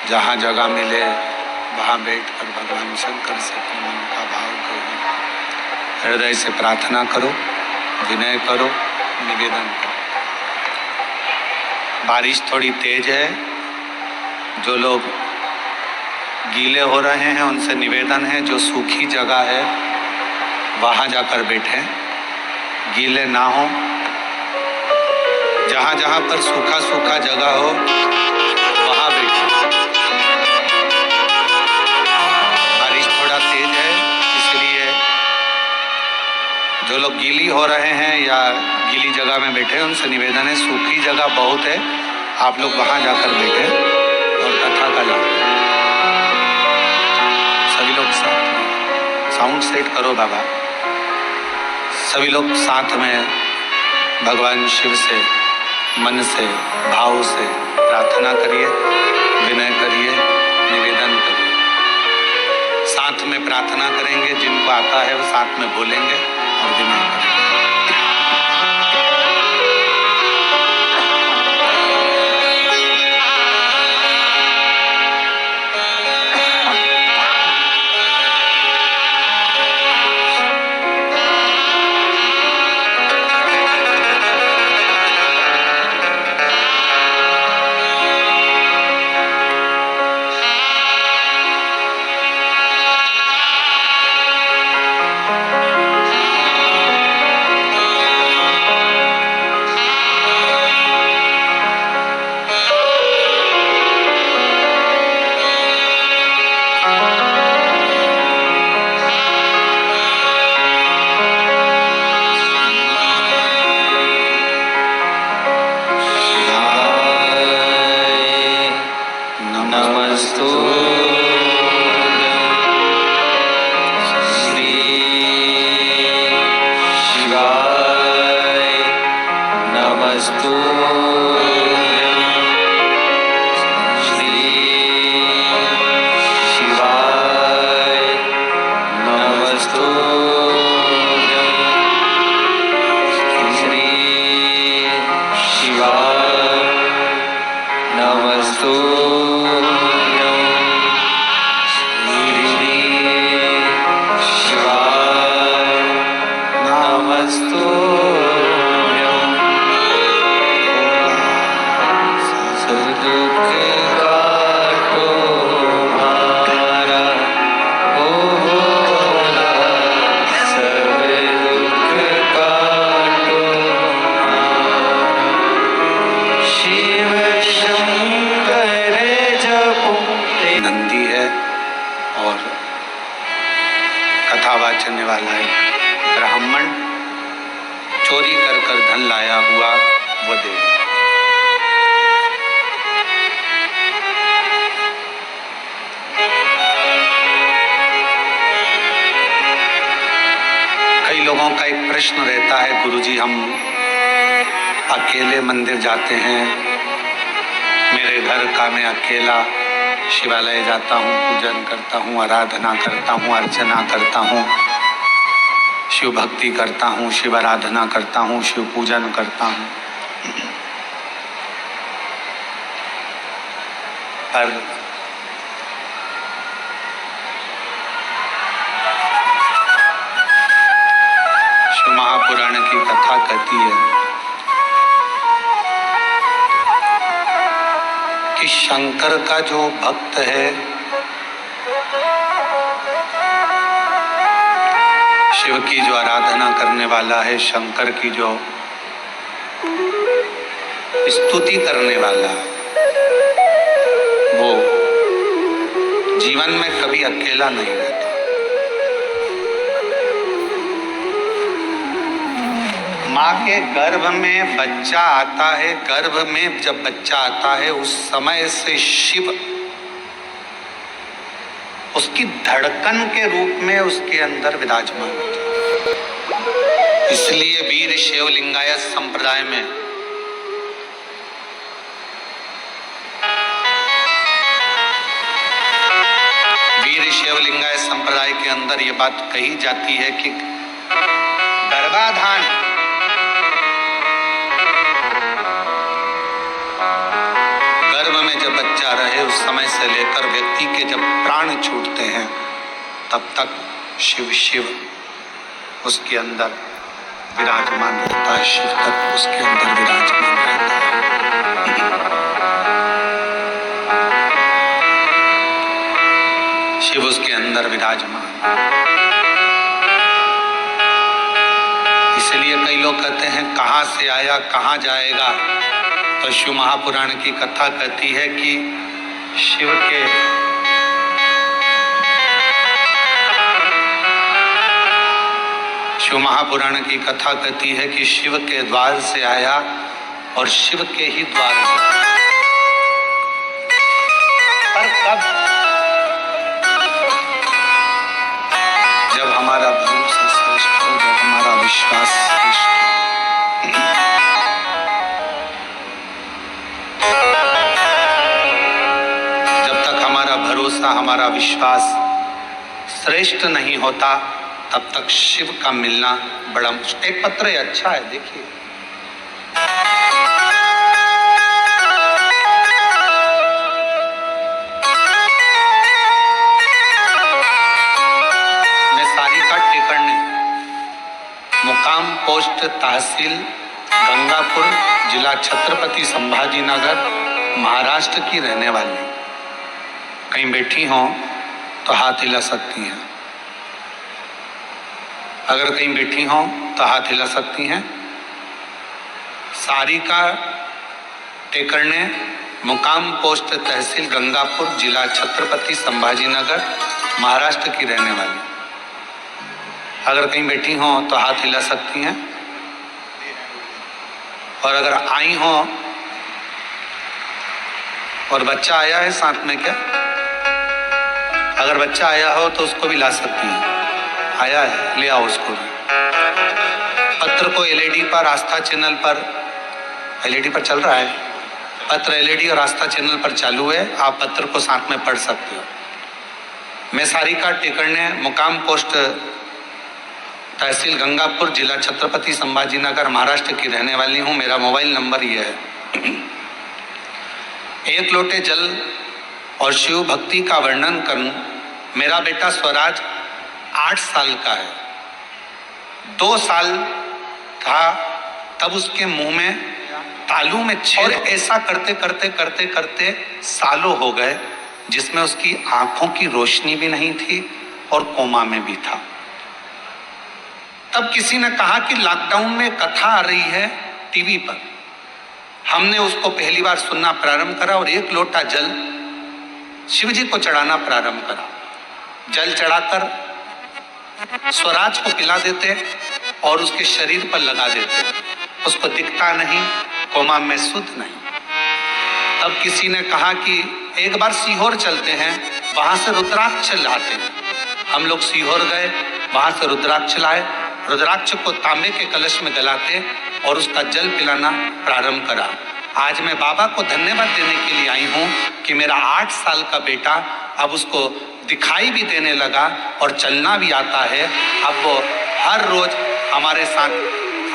जहाँ जगह मिले वहाँ बैठकर भगवान शंकर से अपने मन का भाव करो, हृदय से प्रार्थना करो, विनय करो, निवेदन करो। बारिश थोड़ी तेज है, जो लोग गीले हो रहे हैं उनसे निवेदन है जो सूखी जगह है वहाँ जाकर बैठें, गीले ना हो। जहाँ जहाँ पर सूखा सूखा जगह हो वहाँ बैठें। तेज है इसलिए जो लोग गीली हो रहे हैं या गीली जगह में बैठे उनसे निवेदन है, सूखी जगह बहुत है, आप लोग वहां जाकर बैठे और कथा का लाभ। सभी लोग साउंड सेट करो बाबा, सभी लोग साथ में भगवान शिव से मन से भाव से प्रार्थना करिए, विनय करिए, निवेदन करिए। साथ में प्रार्थना करेंगे, जिनको आता है वो साथ में बोलेंगे और विनय करेंगे। बेचने वाला एक ब्राह्मण चोरी कर कर धन लाया हुआ वो दे। कई लोगों का एक प्रश्न रहता है, गुरुजी हम अकेले मंदिर जाते हैं, मेरे घर का मैं अकेला शिवालय जाता हूँ, पूजन करता हूँ, आराधना करता हूँ, अर्चना करता हूँ, शिव भक्ति करता हूँ, शिव आराधना करता हूँ, शिव पूजन करता हूँ, पर शिव महापुराण की कथा कहती है कि शंकर का जो भक्त है, शिव की जो आराधना करने वाला है, शंकर की जो स्तुति करने वाला, वो जीवन में कभी अकेला नहीं रहता। माँ के गर्भ में बच्चा आता है, गर्भ में जब बच्चा आता है उस समय से शिव उसकी धड़कन के रूप में उसके अंदर विराजमान होता है। इसलिए वीर शैव लिंगायत संप्रदाय में वीर शैव लिंगायत संप्रदाय के अंदर ये बात कही जाती है कि गर्भाधान बच्चा रहे उस समय से लेकर व्यक्ति के जब प्राण छूटते हैं तब तक शिव शिव उसके अंदर विराजमान रहता है, शिव तक उसके अंदर विराजमान रहता है, शिव उसके अंदर विराजमान। इसलिए कई लोग कहते हैं कहां से आया कहां जाएगा, तो शिव महापुराण की कथा कहती है कि शिव के शिव महापुराण की कथा कहती है कि शिव के द्वार से आया और शिव के ही द्वार से। पर कब? जब हमारा भरोसा श्रेष्ठ हो, जब हमारा विश्वास श्रेष्ठ हो। भरोसा हमारा विश्वास श्रेष्ठ नहीं होता तब तक शिव का मिलना बड़ा मुश्किल। एक पत्र अच्छा है, देखिए मैं सारिका टेकरने, मुकाम पोस्ट तहसील गंगापुर, जिला छत्रपति संभाजी नगर, महाराष्ट्र की रहने वाली। कहीं बैठी हों तो हाथ हिला सकती हैं, अगर कहीं बैठी हों तो हाथ हिला सकती हैं। सारिका टेकरने, मुकाम पोस्ट तहसील गंगापुर, जिला छत्रपति संभाजी नगर, महाराष्ट्र की रहने वाली। अगर कहीं बैठी हों तो हाथ हिला सकती हैं, और अगर आई हों और बच्चा आया है साथ में क्या? अगर बच्चा आया हो तो उसको भी ला सकती हैं, आया है ले आओ उसको भी। पत्र को एलईडी पर, आस्था चैनल पर, एलईडी पर चल रहा है पत्र, एलईडी और आस्था चैनल पर चालू है, आप पत्र को साथ में पढ़ सकते हो। मैं सारिका टेकरने, मुकाम पोस्ट तहसील गंगापुर, जिला छत्रपति संभाजी नगर, महाराष्ट्र की रहने वाली हूँ। मेरा मोबाइल नंबर ये है। एक लोटे जल और शिव भक्ति का वर्णन करूं। मेरा बेटा स्वराज 8 साल का है, 2 साल था तब उसके मुंह में तालू में छेद, ऐसा करते करते करते करते सालों हो गए, जिसमें उसकी आंखों की रोशनी भी नहीं थी और कोमा में भी था। तब किसी ने कहा कि लॉकडाउन में कथा आ रही है टीवी पर। हमने उसको पहली बार सुनना प्रारंभ करा और 1 लोटा जल शिव जी को चढ़ाना प्रारंभ करा। जल चढ़ाकर स्वराज को पिला देते और उसके शरीर पर लगा देते, उसको दिखता नहीं, कोमा में सुध नहीं। तब किसी ने कहा कि एक बार सीहोर चलते हैं, वहां से रुद्राक्ष लाते हैं। हम लोग सीहोर गए, वहां से रुद्राक्ष लाए, रुद्राक्ष को तांबे के कलश में गलाते और उसका जल पिलाना प्रारंभ करा। आज मैं बाबा को धन्यवाद देने के लिए आई हूँ कि मेरा 8 साल का बेटा अब उसको दिखाई भी देने लगा और चलना भी आता है। अब वो हर रोज हमारे साथ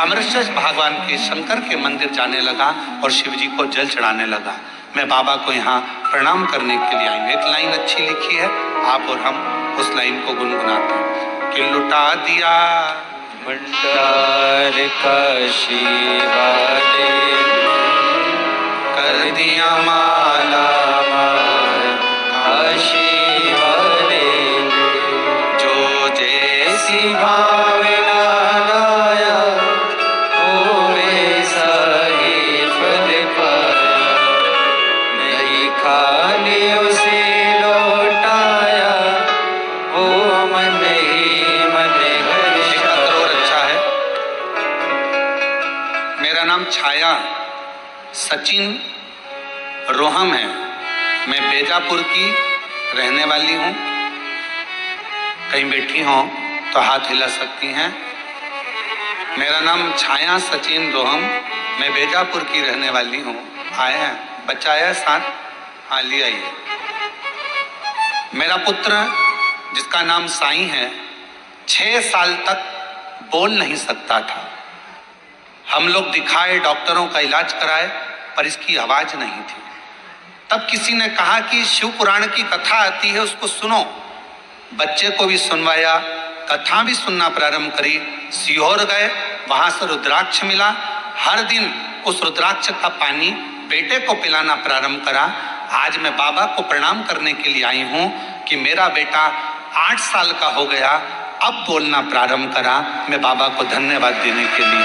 अमृतसर भगवान के शंकर के मंदिर जाने लगा और शिव जी को जल चढ़ाने लगा। मैं बाबा को यहाँ प्रणाम करने के लिए आई हूँ। एक लाइन अच्छी लिखी है, आप और हम उस लाइन को गुनगुनाते हैं कि लुटा दिया भंडार काशी वाले, कर दिया माला माल काशी वाले, जो जैसी भावना लाया वो वैसा ही फल पाया, नहीं खाली उसे लौटाया वो मन ही मन एक पत्र और अच्छा है। मेरा नाम छाया सचिन रोहम है, मैं बेजापुर की रहने वाली हूँ। कहीं बैठी हो तो हाथ हिला सकती हैं। मेरा नाम छाया सचिन रोहम, मैं बेजापुर की रहने वाली हूँ। आए हैं, बच्चा आया है साथ? हाँ, ले आइए। मेरा पुत्र जिसका नाम साईं है, 6 साल तक बोल नहीं सकता था। हम लोग दिखाए, डॉक्टरों का इलाज कराए, पर इसकी आवाज नहीं थी। तब किसी ने कहा कि शिव पुराण की कथा आती है, उसको सुनो। बच्चे को भी सुनवाया, कथा भी सुनना प्रारंभ करी। सीहोर गए, वहां से रुद्राक्ष मिला। हर दिन उस रुद्राक्ष का पानी बेटे को पिलाना प्रारंभ करा। आज मैं बाबा को प्रणाम करने के लिए आई हूँ कि मेरा बेटा 8 साल का हो गया, अब बोलना प्रारंभ करा। मैं बाबा को धन्यवाद देने के लिए,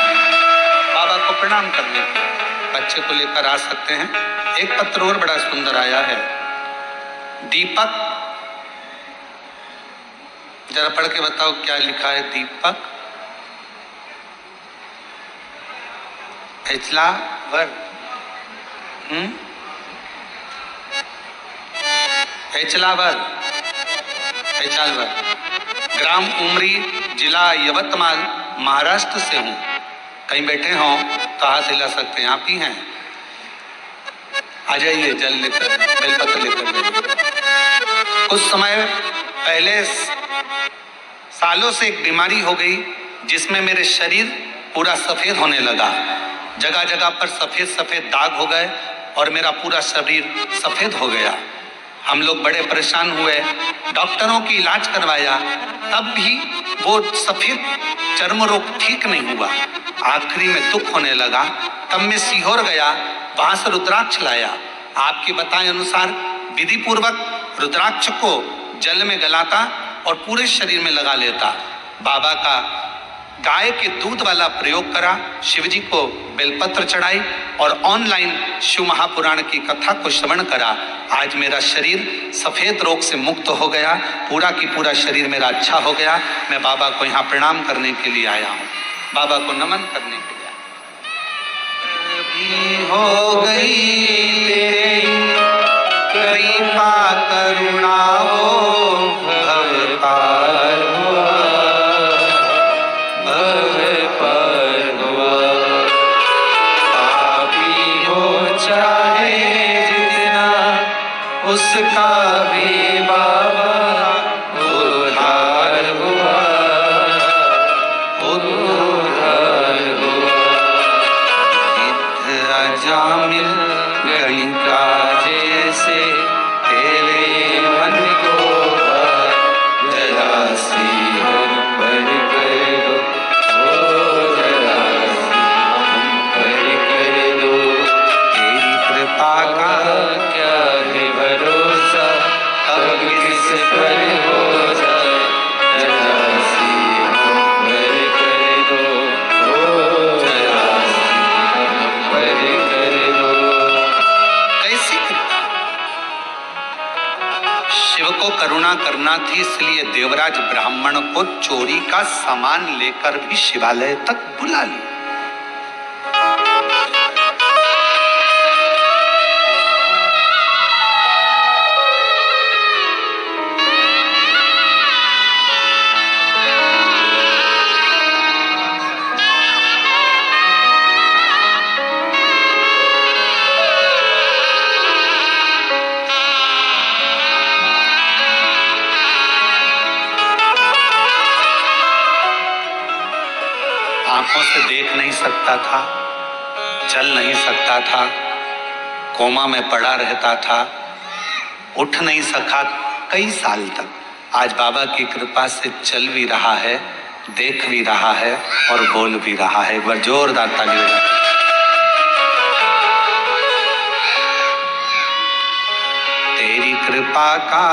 बाबा को प्रणाम करने के लिए बच्चे को लेकर आ सकते हैं। एक पत्र और बड़ा सुंदर आया है। दीपक, जरा पढ़ के बताओ क्या लिखा है। दीपक एचलावर, एचलावर, ग्राम उमरी, जिला यवतमाल, महाराष्ट्र से हूँ। कहीं बैठे हो तो हाथ हिला सकते हैं, आप ही हैं। आ जाइए, जल लेकर, बेलपत्र लेकर। कुछ समय पहले सालों से एक बीमारी हो गई जिसमें मेरे शरीर पूरा सफेद होने लगा। जगह जगह पर सफेद सफेद दाग हो गए और मेरा पूरा शरीर सफेद हो गया। हम लोग बड़े परेशान हुए, डॉक्टरों की इलाज करवाया, तब भी वो सफेद चर्म रोग ठीक नहीं हुआ। आखिरी में दुख होने लगा। तब मैं सीहोर गया, वहां से रुद्राक्ष लाया। आपके बताए अनुसार विधि पूर्वक रुद्राक्ष को जल में गलाता और पूरे शरीर में लगा लेता। बाबा का गाय के दूध वाला प्रयोग करा, शिवजी को बेलपत्र चढ़ाई और ऑनलाइन शिव महापुराण की कथा को श्रवण करा। आज मेरा शरीर सफेद रोग से मुक्त हो गया, पूरा की पूरा शरीर मेरा अच्छा हो गया। मैं बाबा को यहाँ प्रणाम करने के लिए आया हूँ, बाबा को नमन करने के लिए आया। हो गई कृपा करुणा हो भवतार हुआ, भव पार हुआ। पापी हो चाहे जितना, उसका भी बाबा उद्धार हुआ, उद्धार हुआ। इध अजामिल गणिका जैसे तेरे मन को जरा सी हम पर कर दो, ओ जरा सी हम पर कर दो। तेरी कृपा का क्या है भरोसा, अब किस पर हो जाए, जरा सी हम पर कर दो, ओ जरा सी हम पर कर दो। करुणा करना थी, इसलिए देवराज ब्राह्मण को चोरी का सामान लेकर भी शिवालय तक बुला लिया। आंखों से देख नहीं सकता था, चल नहीं सकता था, कोमा में पड़ा रहता था, उठ नहीं सका कई साल तक। आज बाबा की कृपा से चल भी रहा है, देख भी रहा है और बोल भी रहा है। एक बार जोरदार ताली बजाएं। तेरी कृपा का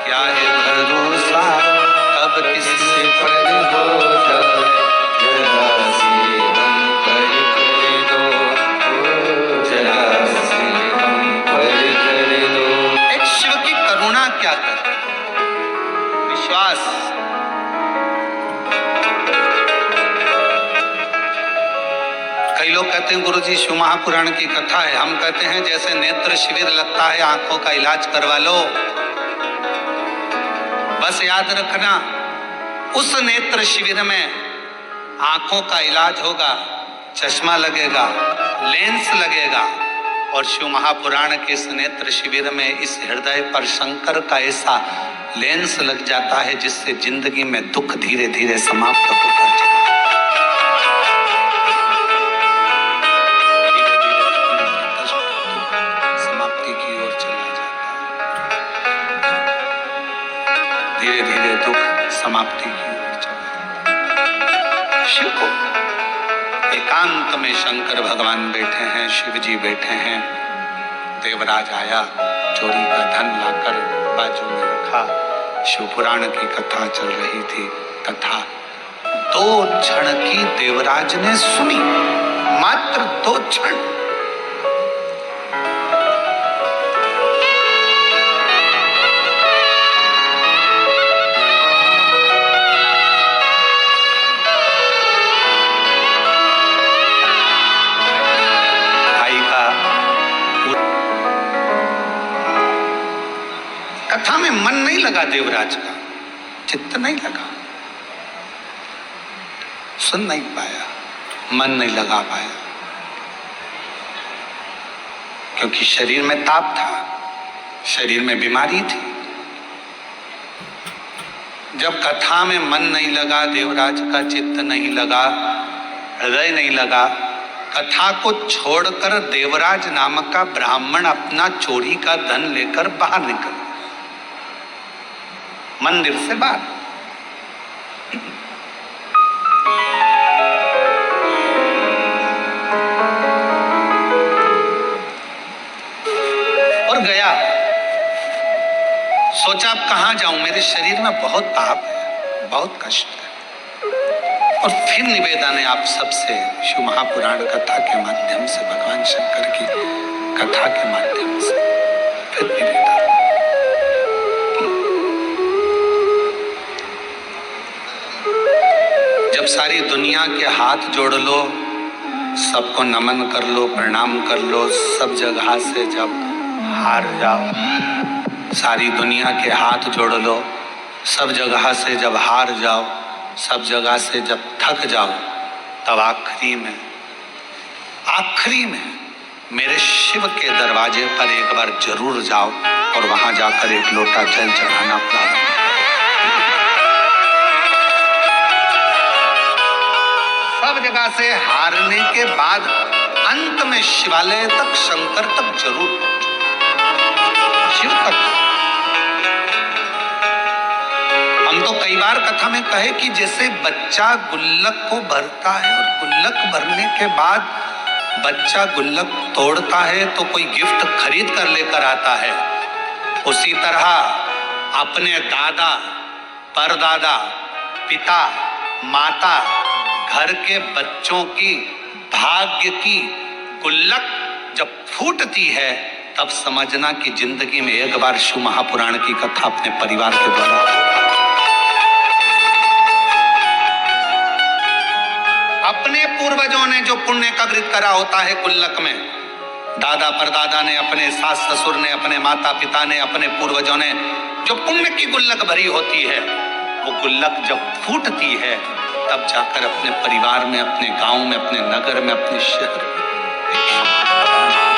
क्या है भरोसा, कब किससे पर हो जाए, जरा सी हम पर कर दो, जरा सी हम पर कर दो। एक शिव की करुणा क्या कर, विश्वास। कई लोग कहते हैं गुरुजी शिव महापुराण की कथा है, हम कहते हैं जैसे नेत्र शिविर लगता है, आंखों का इलाज करवा लो। बस याद रखना, उस नेत्र शिविर में आंखों का इलाज होगा, चश्मा लगेगा, लेंस लगेगा, और शिव महापुराण के इस नेत्र शिविर में इस हृदय पर शंकर का ऐसा लेंस लग जाता है जिससे जिंदगी में दुख धीरे धीरे समाप्त होता है। समाप्ति की ओर चला जाता है, धीरे धीरे दुख समाप्ति की ओर चला जाता है। शिव को एकांत में शंकर भगवान बैठे हैं, शिव जी बैठे हैं। देवराज आया, चोरी का धन लाकर बाजू में रखा। शिव पुराण की कथा चल रही थी। कथा 2 क्षण की देवराज ने सुनी, मात्र 2 क्षण। कथा में मन नहीं लगा, देवराज का चित्त नहीं लगा, सुन नहीं पाया, मन नहीं लगा पाया, क्योंकि शरीर में ताप था, शरीर में बीमारी थी। जब कथा में मन नहीं लगा, देवराज का चित्त नहीं लगा, हृदय नहीं लगा, कथा को छोड़कर देवराज नामक का ब्राह्मण अपना चोरी का धन लेकर बाहर निकल, मंदिर से बाहर। और गया, सोचा अब कहां जाऊं, मेरे शरीर में बहुत ताप है, बहुत कष्ट है। और फिर निवेदन है आप सबसे, शिव महापुराण कथा के माध्यम से, भगवान शंकर की कथा के माध्यम से फिर निवेदन। जब सारी दुनिया के हाथ जोड़ लो, सबको नमन कर लो, प्रणाम कर लो, सब जगह से जब हार जाओ, सारी दुनिया के हाथ जोड़ लो, सब जगह से जब हार जाओ, सब जगह से जब थक जाओ, तब आखिरी में मेरे शिव के दरवाजे पर एक बार जरूर जाओ और वहां जाकर एक लोटा जल चढ़ाना प्रारंभ। सब जगह से हारने के बाद अंत में शिवालय तक, शंकर तक जरूर पहुंचो, शिव तक। हम तो कई बार कथा में कहे कि जैसे बच्चा गुल्लक को भरता है और गुल्लक भरने के बाद बच्चा गुल्लक तोड़ता है तो कोई गिफ्ट खरीद कर लेकर आता है, उसी तरह अपने दादा, परदादा, पिता, माता, घर के बच्चों की भाग्य की गुल्लक जब फूटती है तब समझना कि जिंदगी में एक बार शिव महापुराण की कथा अपने परिवार के द्वारा, अपने पूर्वजों ने जो पुण्य का वृत करा होता है गुल्लक में, दादा परदादा ने, अपने सास ससुर ने, अपने माता पिता ने, अपने पूर्वजों ने जो पुण्य की गुल्लक भरी होती है, वो गुल्लक जब फूटती है तब जाकर अपने परिवार में, अपने गांव में, अपने नगर में, अपने शहर में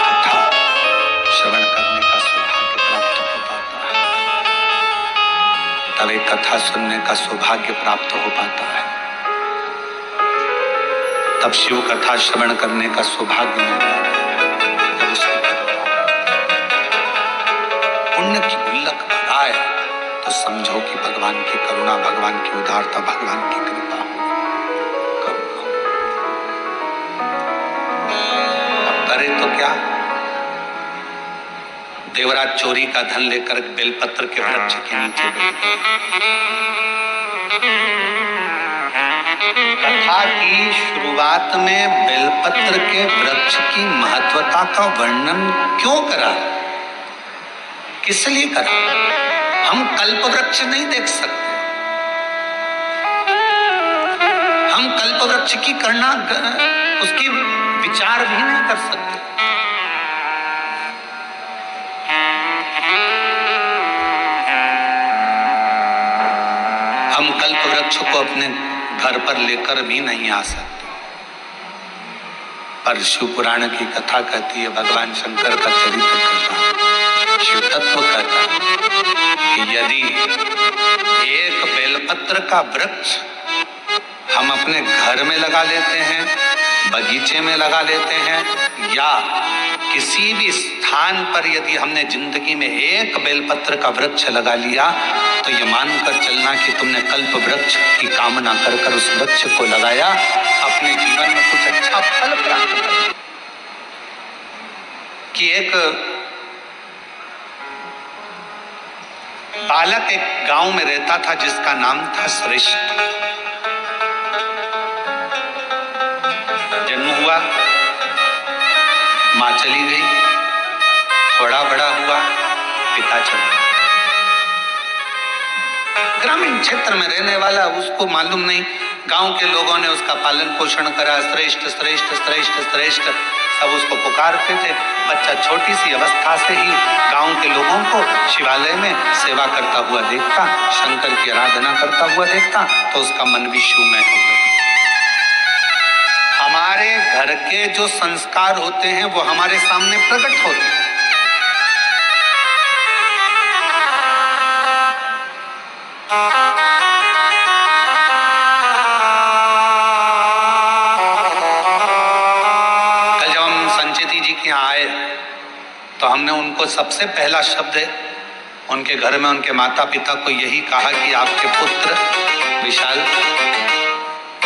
कथा श्रवण करने का सौभाग्य प्राप्त हो पाता है। तब एक कथा सुनने का सौभाग्य प्राप्त हो पाता है, तब शिव कथा श्रवण करने का सौभाग्य मिलता है। जब उसकी पुण्य की गुल्लक भराए तो समझो कि भगवान की करुणा, भगवान की उदारता, भगवान की कृपा करुणा। अब करे तो क्या? देवराज चोरी का धन लेकर बेलपत्र के वृक्ष के नीचे बैठे। कथा की शुरुआत में बेलपत्र के वृक्ष की महत्वता का वर्णन क्यों करा, किस लिए करा? हम कल्प वृक्ष नहीं देख सकते, हम कल्प वृक्ष की करना, उसकी विचार भी नहीं कर सकते। हम कल्प वृक्ष को अपने घर पर लेकर भी नहीं आ सकते। पर शिव पुराण की कथा कहती है, भगवान शंकर का चरित्र कहता, शिव तत्व कहता कि यदि एक बेलपत्र का वृक्ष हम अपने घर में लगा लेते हैं, बगीचे में लगा लेते हैं, या किसी भी स्थान पर यदि हमने जिंदगी में एक बेलपत्र का वृक्ष लगा लिया, तो ये मानकर चलना कि तुमने कल्प वृक्ष की कामना कर कर उस वृक्ष को लगाया, अपने जीवन में कुछ अच्छा फल प्राप्त कर। कि एक बालक एक गांव में रहता था जिसका नाम था श्रेष्ठ। जन्म हुआ, मां चली गई, थोड़ा बड़ा हुआ, पिता चला। ग्रामीण क्षेत्र में रहने वाला, उसको मालूम नहीं, गांव के लोगों ने उसका पालन पोषण करा, श्रेष्ठ श्रेष्ठ श्रेष्ठ श्रेष्ठ सब उसको पुकारते थे। बच्चा छोटी सी अवस्था से ही गांव के लोगों को शिवालय में सेवा करता हुआ देखता, शंकर की आराधना करता हुआ देखता, तो उसका मन भी शिवमय हो गया। हमारे घर के जो संस्कार होते हैं वो हमारे सामने प्रकट होते हैं। कल जब हम संचेती जी के यहाँ आए तो हमने उनको सबसे पहला शब्द उनके घर में उनके माता पिता को यही कहा कि आपके पुत्र विशाल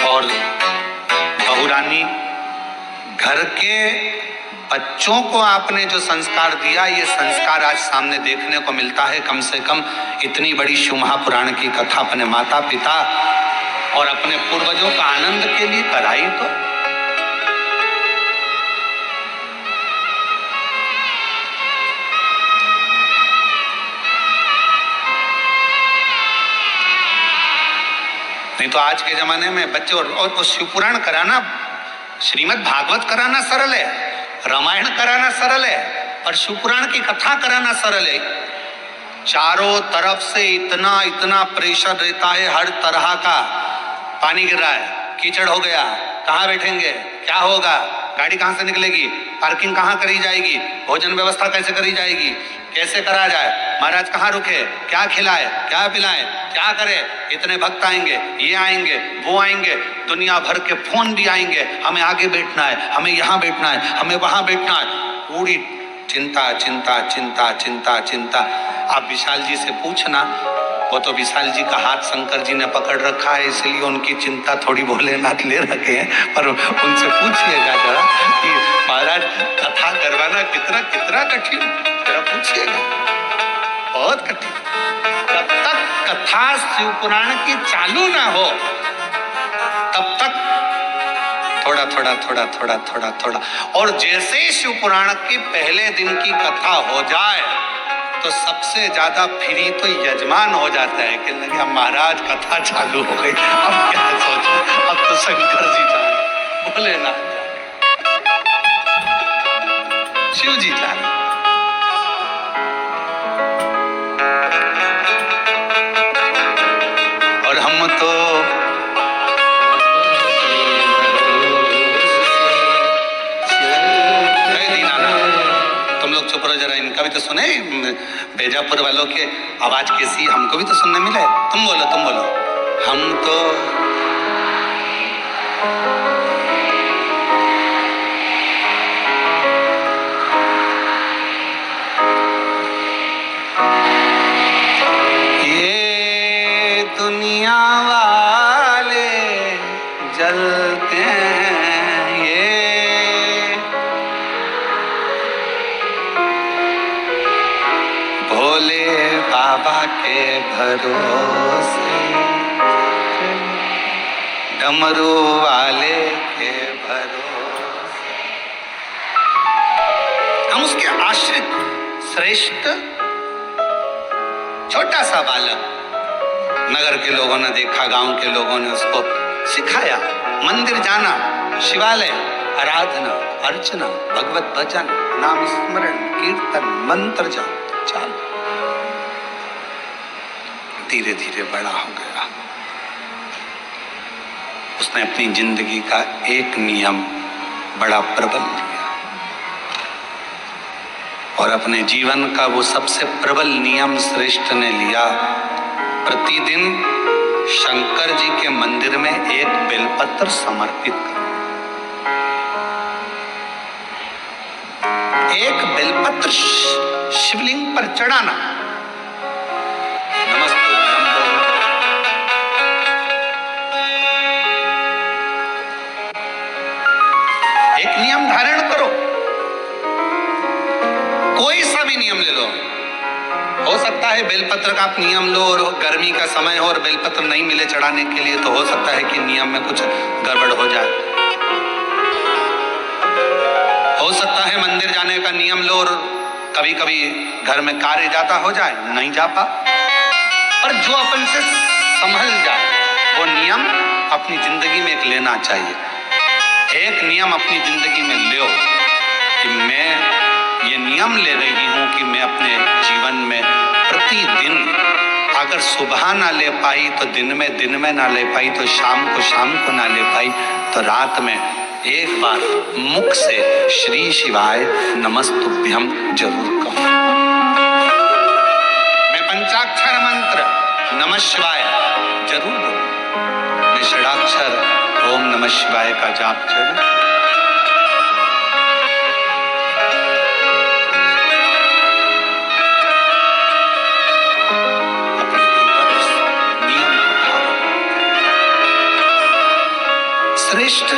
और बहुरानी, घर के बच्चों को आपने जो संस्कार दिया, ये संस्कार आज सामने देखने को मिलता है। कम से कम इतनी बड़ी शिव महापुराण की कथा अपने माता पिता और अपने पूर्वजों का आनंद के लिए कराई तो। नहीं तो आज के जमाने में बच्चे और शिव पुराण कराना, श्रीमद् भागवत कराना सरल है, रामायण कराना सरल है, और शिव पुराण की कथा कराना सरल है। चारों तरफ से इतना इतना प्रेशर रहता है, हर तरह का। पानी गिर रहा है, कीचड़ हो गया, कहाँ बैठेंगे, क्या होगा, गाड़ी कहाँ से निकलेगी, पार्किंग कहाँ करी जाएगी, भोजन व्यवस्था कैसे करी जाएगी, कैसे करा जाए, महाराज कहाँ रुके, क्या खिलाए, क्या पिलाए, क्या करे, इतने भक्त आएंगे, ये आएंगे, वो आएंगे, दुनिया भर के फोन भी आएंगे, हमें आगे बैठना है, हमें यहाँ बैठना है, हमें वहां बैठना है। पूरी चिंता चिंता चिंता चिंता चिंता। आप विशाल जी से पूछना, वो तो विशाल जी का हाथ शंकर जी ने पकड़ रखा है, इसलिए उनकी चिंता थोड़ी भोलेनाथ ले रखे हैं। पर उनसे पूछिएगा जरा कि महाराज कथा करवाना कितना कितना कठिन, जरा पूछिएगा, बहुत कठिन। जब तक कथा शिव पुराण की चालू ना हो तब तक थोड़ा थोड़ा थोड़ा थोड़ा थोड़ा थोड़ा। और जैसे ही शिव पुराण के पहले दिन की कथा हो जाए तो सबसे ज्यादा फ्री तो यजमान हो जाता है कि लगे महाराज कथा चालू हो गई, अब क्या सोचो, अब तो शंकर जी जाने, भोलेनाथ जाने, शिव जी जाने। और हम तो चुप रहो जरा, इनका भी तो सुने, बेजापुर वालों के आवाज कैसी हमको भी तो सुनने मिले। तुम बोलो तुम बोलो। हम तो ये दुनिया वाले जलते हैं, ये भोले बाबा के भरोसे, डमरू वाले के भरोसे। हम उसके आश्रित श्रेष्ठ छोटा सा बालक, नगर के लोगों ने देखा, गांव के लोगों ने उसको सिखाया, मंदिर जाना, शिवालय, आराधना, अर्चना, भगवत भजन, नाम स्मरण, कीर्तन, मंत्र जाप, चाल। धीरे धीरे बड़ा हो गया। उसने अपनी जिंदगी का एक नियम बड़ा प्रबल लिया और अपने जीवन का वो सबसे प्रबल नियम श्रेष्ठ ने लिया, प्रतिदिन शंकर जी के मंदिर में एक बेलपत्र समर्पित करो। एक बेलपत्र शिवलिंग पर चढ़ाना। एक नियम धारण करो, कोई सा भी नियम ले लो। हो सकता है बेलपत्र का आप नियम लो और गर्मी का समय हो और बेलपत्र नहीं मिले चढ़ाने के लिए, तो हो सकता है कि नियम में कुछ गड़बड़ हो जाए। हो सकता है मंदिर जाने का नियम लो और कभी कभी घर में कार्य ज्यादा हो जाए, नहीं जा पा, पर जो अपन से संभल जाए वो नियम अपनी जिंदगी में एक लेना चाहिए। एक नियम अपनी जिंदगी में लो कि मैं ये नियम ले रही हूं कि मैं अपने जीवन में प्रतिदिन, अगर सुबह ना ले पाई तो दिन में ना ले पाई तो शाम को ना ले पाई तो रात में एक बार मुख से श्री शिवाय नमस्तुभ्यं जरूर कहूं। मैं पंचाक्षर मंत्र नमः शिवाय जरूर बोलूं। मैं षडाक्षर ओम नमः शिवाय का जाप जरूर। श्रेष्ठ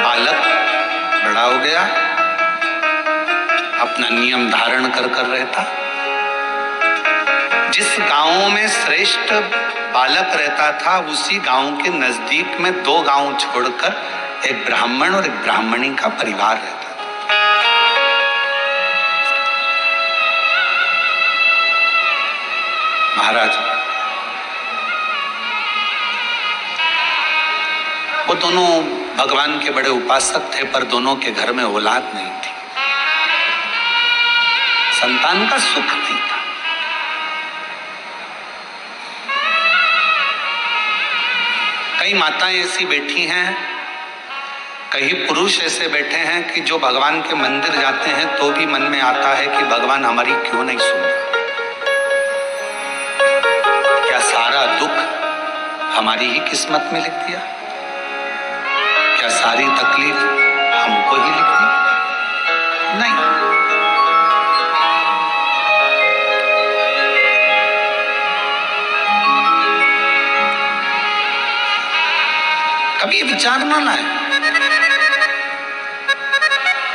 बालक बड़ा हो गया, अपना नियम धारण कर रहता। जिस गांव में श्रेष्ठ बालक रहता था उसी गांव के नजदीक में 2 गांव छोड़कर एक ब्राह्मण और एक ब्राह्मणी का परिवार रहता था। महाराज वो दोनों भगवान के बड़े उपासक थे, पर दोनों के घर में औलाद नहीं थी, संतान का सुख नहीं था। कई माताएं ऐसी बैठी हैं, कई पुरुष ऐसे बैठे हैं कि जो भगवान के मंदिर जाते हैं तो भी मन में आता है कि भगवान हमारी क्यों नहीं सुन रहा। क्या सारा दुख हमारी ही किस्मत में लिख दिया? क्या सारी तकलीफ हमको ही लिख दी? नहीं, कभी विचार ना लाए,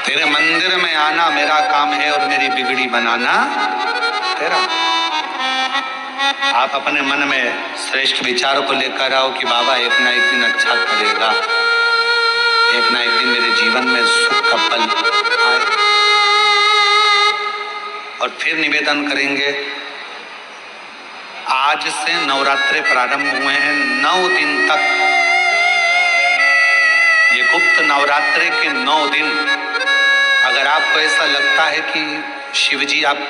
तेरे मंदिर में आना मेरा काम है और मेरी बिगड़ी बनाना तेरा। आप अपने मन में श्रेष्ठ विचार को लेकर आओ कि बाबा एक ना एक दिन अच्छा करेगा, एक ना एक दिन मेरे जीवन में सुख का पल आए। और फिर निवेदन करेंगे, आज से नवरात्रे प्रारंभ हुए हैं, 9 दिन तक, ये गुप्त नवरात्रे के 9 दिन, अगर आपको ऐसा लगता है कि शिवजी आप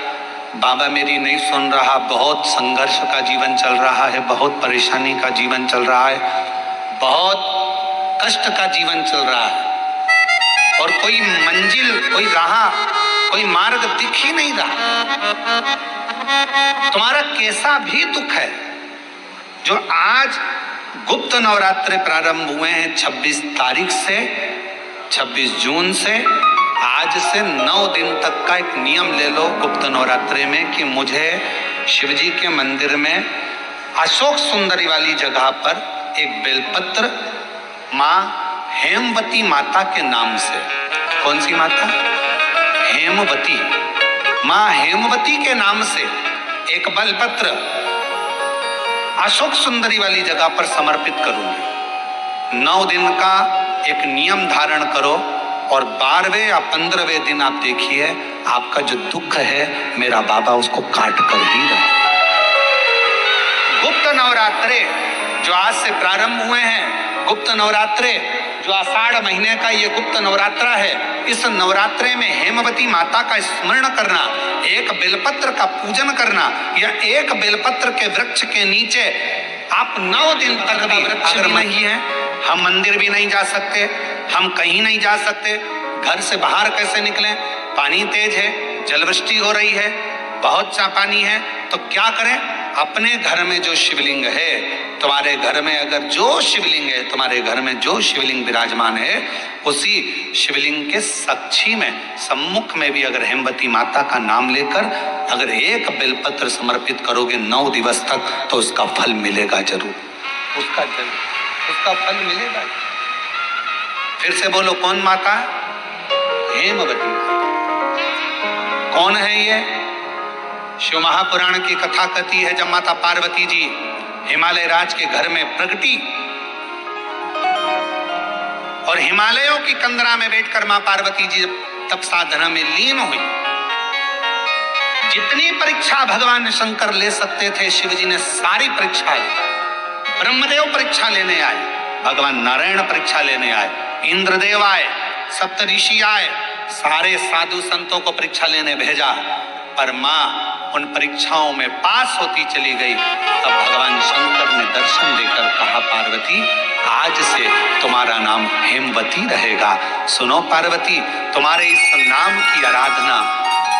बाबा मेरी नहीं सुन रहा, बहुत संघर्ष का जीवन चल रहा है, बहुत परेशानी का जीवन चल रहा है, बहुत कष्ट का जीवन चल रहा है और कोई मंजिल, कोई राह, कोई मार्ग दिख ही नहीं रहा, तुम्हारा कैसा भी दुख है, जो आज गुप्त नवरात्रे प्रारंभ हुए हैं 26 तारीख से, 26 जून से, आज से 9 दिन तक का एक नियम ले लो गुप्त नवरात्रे में कि मुझे शिवजी के मंदिर में अशोक सुंदरी वाली जगह पर एक बेलपत्र माँ हेमवती माता के नाम से, कौन सी माता? हेमवती, माँ हेमवती के नाम से एक बेलपत्र अशोक सुंदरी वाली जगह पर समर्पित करूंगी। 9 दिन का एक नियम धारण करो और 12वें या 15वें दिन आप देखिए आपका जो दुख है मेरा बाबा उसको काट कर ही रहा। गुप्त नवरात्रे जो आज से प्रारंभ हुए हैं, गुप्त नवरात्रे जो आषाढ़ महीने का ये गुप्त नवरात्रा है, इस नवरात्रे में हेमवती माता का स्मरण करना, एक बेलपत्र का पूजन करना या एक बेलपत्र के वृक्ष के नीचे आप 9 दिन तक भी, अगर नहीं है, हम मंदिर भी नहीं जा सकते, हम कहीं नहीं जा सकते, घर से बाहर कैसे निकलें, पानी तेज है, जलवृष्टि हो रही है, बहुत सा पानी है, तो क्या करें? अपने घर में जो शिवलिंग है, तुम्हारे घर में अगर जो शिवलिंग है, तुम्हारे घर में जो शिवलिंग विराजमान है, उसी शिवलिंग के साक्षी में, सम्मुख में भी अगर हेमवती माता का नाम लेकर अगर एक बेलपत्र समर्पित करोगे 9 दिवस तक, तो उसका फल मिलेगा जरूर, उसका फल मिलेगा। फिर से बोलो, कौन माता? हेमवती माता। कौन है ये? शिव महापुराण की कथा कहती है, जब माता पार्वती जी हिमालय राज के घर में प्रगटी और हिमालयों की कंदरा में बैठकर मां पार्वती जी तप साधना में लीन हुई, जितनी परीक्षा भगवान शंकर ले सकते थे शिव जी ने सारी परीक्षा ली। ब्रह्मदेव परीक्षा लेने आए, भगवान नारायण परीक्षा लेने आए, इंद्रदेव आए, सप्तऋषि आए, सारे साधु संतों को परीक्षा लेने भेजा, पर मां उन परीक्षाओं में पास होती चली गई। तब भगवान शंकर ने दर्शन देकर कहा, पार्वती आज से तुम्हारा नाम हेमवती रहेगा। सुनो पार्वती, तुम्हारे इस नाम की आराधना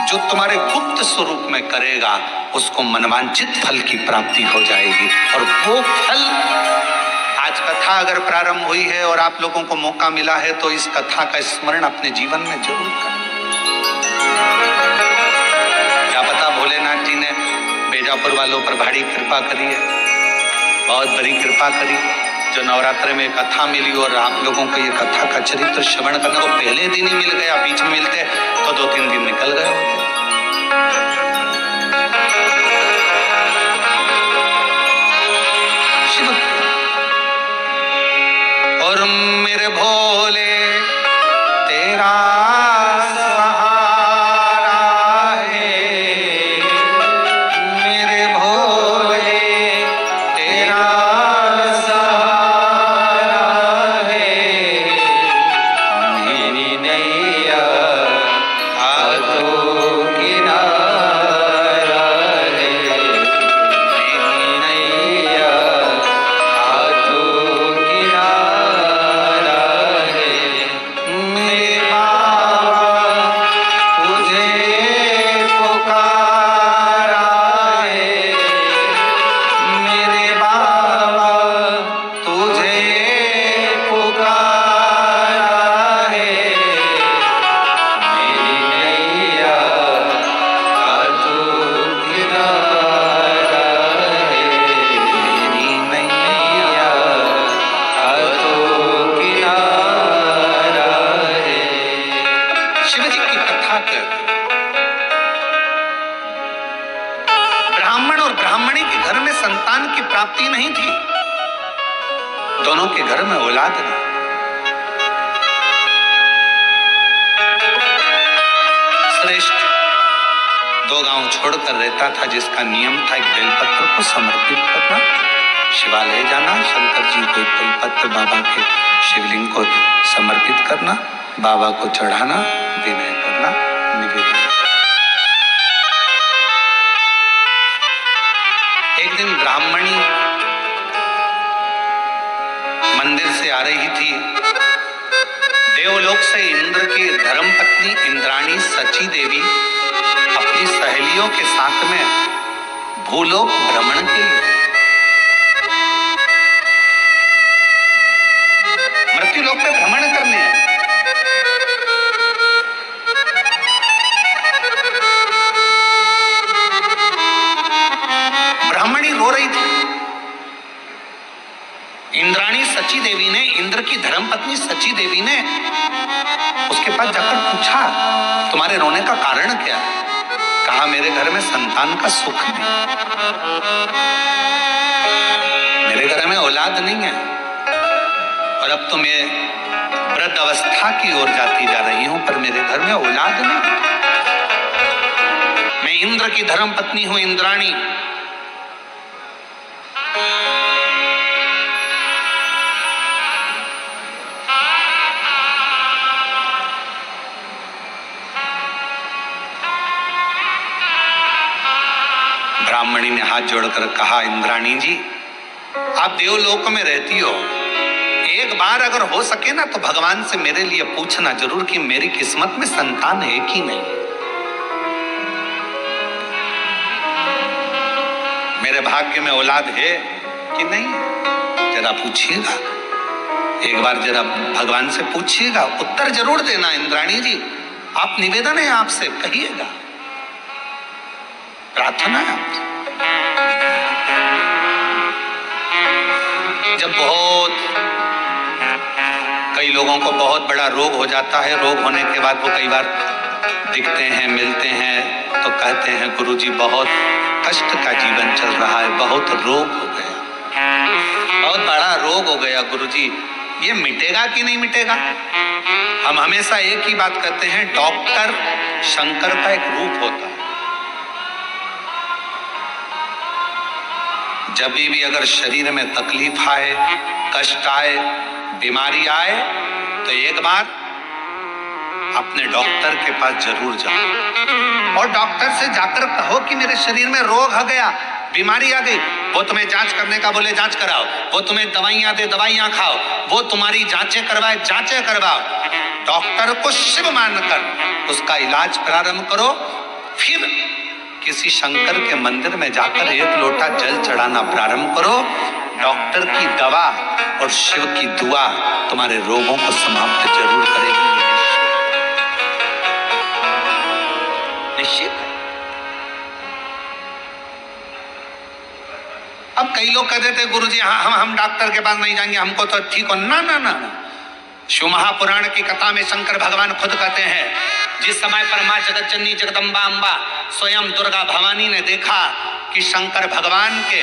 जो तुम्हारे गुप्त स्वरूप में करेगा, उसको मनवांचित फल की प्राप्ति हो जाएगी। और वो फल, आज कथा अगर प्रारंभ हुई है और आप लोगों को मौका मिला है तो इस कथा का स्मरण अपने जीवन में जरूर करें। क्या पता भोलेनाथ जी ने बीजापुर वालों पर बड़ी कृपा करी है, बहुत बड़ी कृपा करी, जो नवरात्रे में कथा मिली और आप लोगों को ये कथा का चरित्र श्रवण करने को पहले दिन ही मिल गया, बीच में मिलते तो 2-3 दिन निकल गए होते। और मेरे भोले तेरा ब्राह्मण और ब्राह्मणी के घर में संतान की प्राप्ति नहीं थी, दोनों के घर में औलाद नहीं। श्रेष्ठ 2 गांव छोड़कर रहता था, जिसका नियम था एक बेलपत्र को समर्पित करना, शिवालय जाना, शंकर जी को एक बेलपत्र बाबा के शिवलिंग को समर्पित करना, बाबा को चढ़ाना, विनय करना, निवेदन। एक दिन ब्राह्मणी मंदिर से आ रही थी। देवलोक से इंद्र की धर्मपत्नी इंद्राणी सची देवी अपनी सहेलियों के साथ में भूलोक भ्रमण के लिए, मृत्युलोक पे भ्रमण करने हैं। ब्राह्मणी रो रही थी। इंद्राणी सची देवी ने, इंद्र की धर्मपत्नी सची देवी ने उसके पास जाकर पूछा, तुम्हारे रोने का कारण क्या है? कहा, मेरे घर में संतान का सुख नहीं, मेरे घर में औलाद नहीं है, और अब तो मैं वृद्ध अवस्था की ओर जाती जा रही हूं, पर मेरे घर में औलाद नहीं। मैं इंद्र की धर्मपत्नी हूं, इंद्राणी। ब्राह्मणी ने हाथ जोड़कर कहा, इंद्राणी जी, आप देवलोक में रहती हो, एक बार अगर हो सके ना तो भगवान से मेरे लिए पूछना जरूर कि मेरी किस्मत में संतान है कि नहीं, मेरे भाग्य में औलाद है कि नहीं, जरा पूछिएगा, एक बार जरा भगवान से पूछिएगा, उत्तर जरूर देना। इंद्राणी जी, आप निवेदन है आपसे, कहिएगा, प्रार्थना है आपसे। जब कई लोगों को बहुत बड़ा रोग हो जाता है, रोग होने के बाद वो कई बार दिखते हैं, मिलते हैं, तो कहते हैं, गुरुजी बहुत कष्ट का जीवन चल रहा है, बहुत रोग हो गया, बहुत बड़ा रोग हो गया गुरुजी, ये मिटेगा कि नहीं मिटेगा? हम हमेशा एक ही बात कहते हैं, डॉक्टर शंकर का एक रूप होता है। जब भी अगर शरीर में तकलीफ आए, कष्ट आए, बीमारी आए, तो एक बार अपने डॉक्टर के पास जरूर जाओ और डॉक्टर से जाकर कहो कि मेरे शरीर में रोग आ गया, बीमारी आ गई। वो तुम्हें जांच करने का बोले जांच कराओ, वो तुम्हें दवाइयां दे दवाइयां खाओ, वो तुम्हारी जांचें करवाए जांचें करवाओ। डॉक्टर को शिव मानकर उसका इलाज प्रारंभ करो, फिर किसी शंकर के मंदिर में जाकर 1 लोटा जल चढ़ाना प्रारंभ करो। डॉक्टर की दवा और शिव की दुआ तुम्हारे रोगों को समाप्त जरूर करेगी, निश्चित। अब कई लोग कहते थे, गुरुजी हम डॉक्टर के पास नहीं जाएंगे, हमको तो ठीक हो। ना ना ना, शिव महापुराण की कथा में शंकर भगवान खुद कहते हैं, जिस समय पर मां जगत जननी जगदम्बा अम्बा स्वयं दुर्गा भवानी ने देखा कि शंकर भगवान के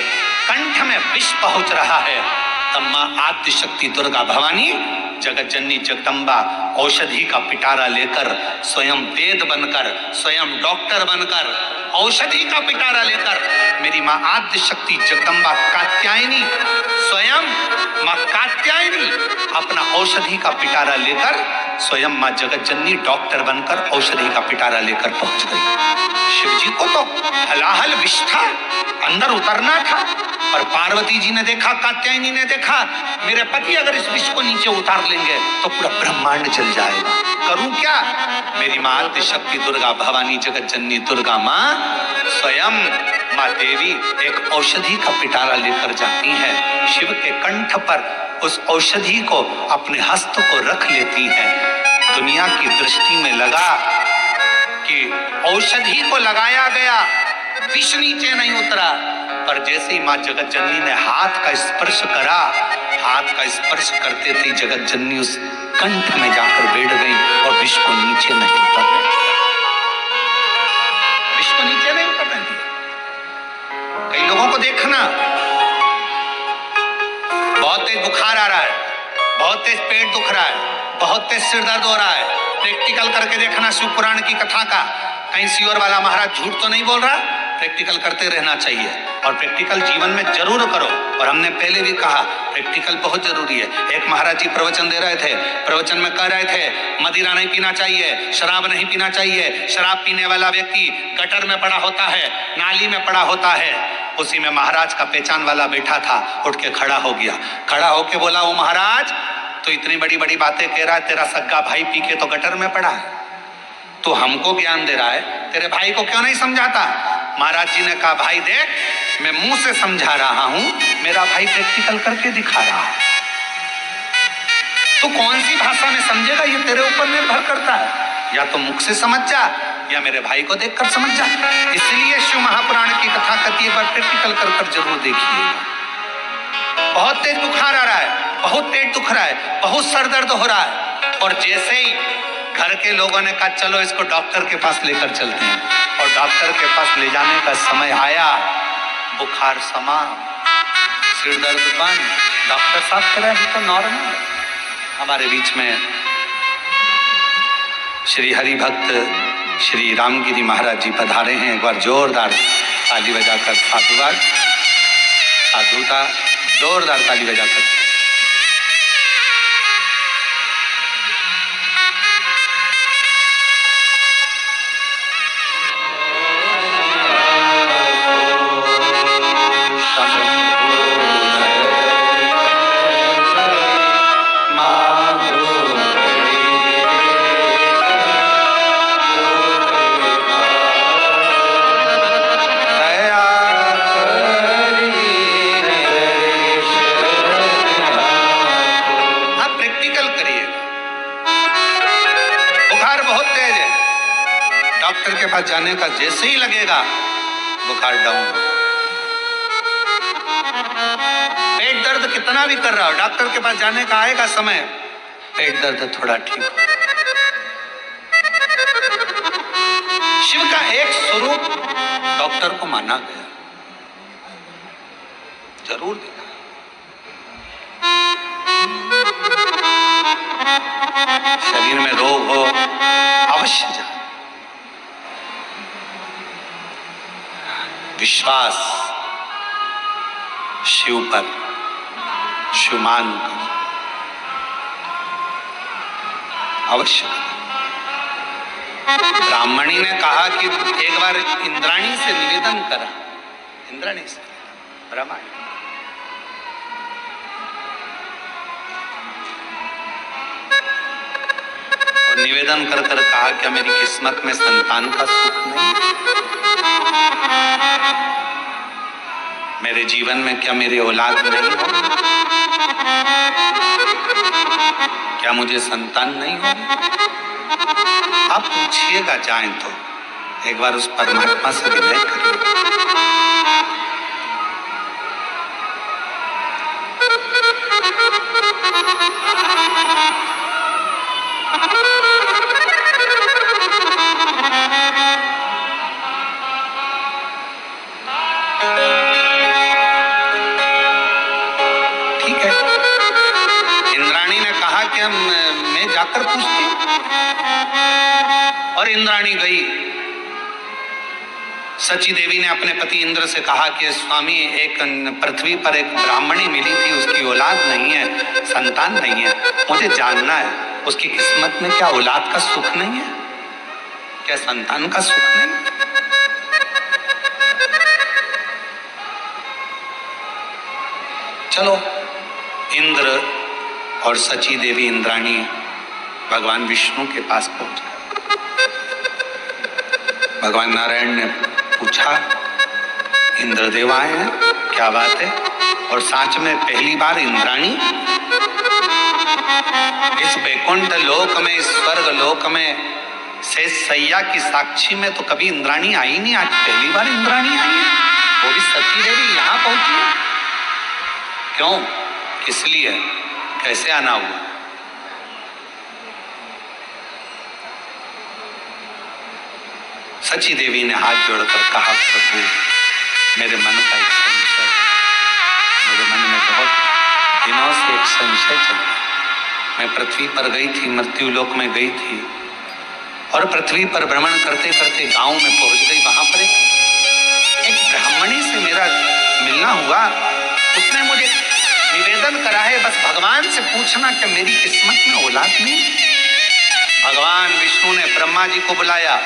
कंठ में विष पहुंच रहा है, तब मां आद्य शक्ति दुर्गा भवानी जगत जननी जगदम्बा औषधि का पिटारा लेकर, स्वयं वेद बनकर, स्वयं डॉक्टर बनकर, औषधि का पिटारा लेकर, मेरी मां आद्य शक्ति जगदम्बा कात्यायनी, स्वयं मां कात्यायनी अपना औषधि का पिटारा लेकर, स्वयं मां जगत जननी डॉक्टर बनकर औषधि का पिटारा लेकर पहुंच गई। शिव जी को तो हलाहल विष था, अंदर उतरना था, पर पार्वती जी ने देखा, कात्यायनी ने देखा, मेरे पति अगर इस विष को नीचे उतार लेंगे तो पूरा ब्रह्मांड जल जाएगा, करूं क्या? मेरी मां आद्य शक्ति दुर्गा भवानी जगत जननी दुर्गा मां स्वयं मां देवी एक औषधि का पिटारा लेकर जाती है, शिव के कंठ पर उस औषधि को अपने हस्त को रख लेती है। दुनिया की दृष्टि में लगा कि औषधि को लगाया गया, विष नीचे नहीं उतरा, पर जैसे ही मां जगत जननी ने हाथ का स्पर्श करा, हाथ का स्पर्श करते थे जगत जननी उस कंठ में जाकर बैठ गई और विष को नीचे नहीं उतर रही, विष को नीचे नहीं उतर रही। कई लोगों को देखना बहुत तेज पेट दुख रहा है, बहुत तेज सिर दर्द हो रहा है, प्रैक्टिकल करके देखना शिव पुराण की कथा का। कहीं सियोर वाला महाराज झूठ तो नहीं बोल रहा। प्रैक्टिकल करते रहना चाहिए और प्रैक्टिकल जीवन में जरूर करो। और हमने पहले भी कहा प्रैक्टिकल बहुत जरूरी है। एक महाराज जी प्रवचन दे रहे थे, प्रवचन में कह रहे थे मदिरा नहीं पीना चाहिए, शराब नहीं पीना चाहिए। शराब पीने वाला व्यक्ति गटर में पड़ा होता है, नाली में पड़ा होता है। उसी में महाराज का पहचान वाला बैठा था, उठ के खड़ा हो गया। खड़ा होके बोला, वो महाराज तो इतनी बड़ी बड़ी बातें कह रहा है, तेरा सग्गा भाई पी के तो गटर में पड़ा है, तो हमको ज्ञान दे रहा है, तेरे भाई को क्यों नहीं समझाता? महाराज जी ने कहा, भाई देख, मैं मुंह से समझा रहा हूं, मेरा भाई प्रैक्टिकल करके दिखा रहा है। तो कौन सी भाषा में समझेगा ये तेरे ऊपर निर्भर करता है। या तो मुख से समझ जा या मेरे भाई को देखकर समझ जा। इसलिए शिव महापुराण की कथा कथी एक बार प्रैक्टिकल कर जरूर देखिएगा। बहुत तेज बुखार आ रहा है, बहुत पेट दुख रहा है, बहुत सर दर्द हो रहा है, और जैसे ही घर के लोगों ने कहा चलो इसको डॉक्टर के पास लेकर चलते हैं, और डॉक्टर के पास ले जाने का समय आया, बुखार समा, सिर दर्द बंद। डॉक्टर साहब कह रहे हैं तो नॉर्मल। हमारे बीच में श्री हरि भक्त श्री रामगिरी महाराज जी पधारे हैं। एक बार जोरदार ताली बजाकर साधुवाद, साधुता, जोरदार ताली बजाकर। डॉक्टर के पास जाने का जैसे ही लगेगा बुखार डाउन। पेट दर्द कितना भी कर रहा हो, डॉक्टर के पास जाने का आएगा समय, पेट दर्द थोड़ा ठीक हो। शिव का एक स्वरूप डॉक्टर को माना गया, जरूर देखा। शरीर में रोग हो अवश्य जा। विश्वास शिव पर, शिव मान कर अवश्य। ब्राह्मणी ने कहा कि एक बार इंद्राणी से निवेदन करा, इंद्राणी से ब्राह्मण, और निवेदन कर कर कहा क्या मेरी किस्मत में संतान का सुख नहीं, मेरे जीवन में क्या मेरी औलाद नहीं हो, क्या मुझे संतान नहीं हो? आप पूछिएगा चाहें तो, एक बार उस परमात्मा से विनय करिए। मैं जाकर पूछती, और इंद्राणी गई। सची देवी ने अपने पति इंद्र से कहा कि स्वामी, एक पृथ्वी पर एक ब्राह्मणी मिली थी, उसकी औलाद नहीं है, संतान नहीं है, मुझे जानना है उसकी किस्मत में क्या औलाद का सुख नहीं है, क्या संतान का सुख नहीं है? चलो, इंद्र और सची देवी इंद्राणी भगवान विष्णु के पास पहुंचे। भगवान नारायण ने पूछा, इंद्रदेव आए हैं, क्या बात है? और सांच में पहली बार इंद्राणी इस वैकुंठ लोक में, इस स्वर्ग लोक में शेष सैया की साक्षी में तो कभी इंद्राणी आई नहीं, आज पहली बार इंद्राणी आई है, वो भी सची देवी यहाँ पहुंची। क्यों, किस लिए, कैसे आना हुआ? सची देवी ने हाथ जोड़कर कहा, प्रभु मेरे मन का एक संशय, मेरे मन में बहुत दिनों से एक संशय चल रहा है। मैं पृथ्वी पर गई थी, मृत्यु लोक में गई थी और पृथ्वी पर भ्रमण करते करते गांव में पहुंच गई। वहां पर एक ब्राह्मणी से मेरा मिलना हुआ। उसने मुझे निवेदन करा है, बस भगवान से पूछना कि मेरी किस्मत में औलाद नहीं। भगवान विष्णु ने ब्रह्मा जी को बुलाया,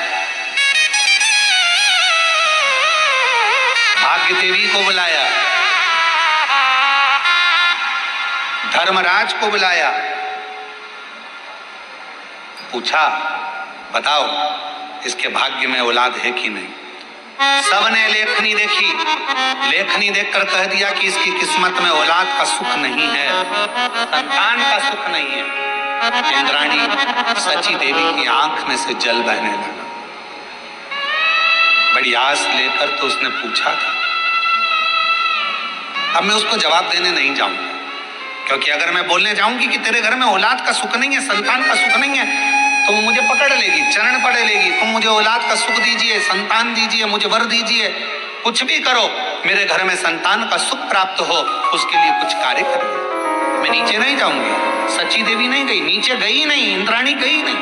भाग्य देवी को बुलाया, धर्मराज को बुलाया, पूछा बताओ इसके भाग्य में औलाद है कि नहीं। सबने लेखनी देखी, लेखनी देखकर कह दिया कि इसकी किस्मत में औलाद का सुख नहीं है, संतान का सुख नहीं है। इंद्राणी सची देवी की आंख में से जल बहने लगा। बड़ी आस लेकर तो उसने पूछा था। अब मैं उसको जवाब देने नहीं जाऊंगा, क्योंकि अगर मैं बोलने जाऊंगी कि तेरे घर में औलाद का सुख नहीं है, संतान का सुख नहीं है, तो वो मुझे पकड़ लेगी, चरण पड़े लेगी। तुम मुझे औलाद का सुख दीजिए, संतान दीजिए, मुझे वर दीजिए, कुछ भी करो, मेरे घर में संतान का सुख प्राप्त हो, उसके लिए कुछ कार्य करिए। मैं नीचे नहीं जाऊंगी। सची देवी नहीं गई, नीचे गई नहीं, इंद्राणी गई नहीं।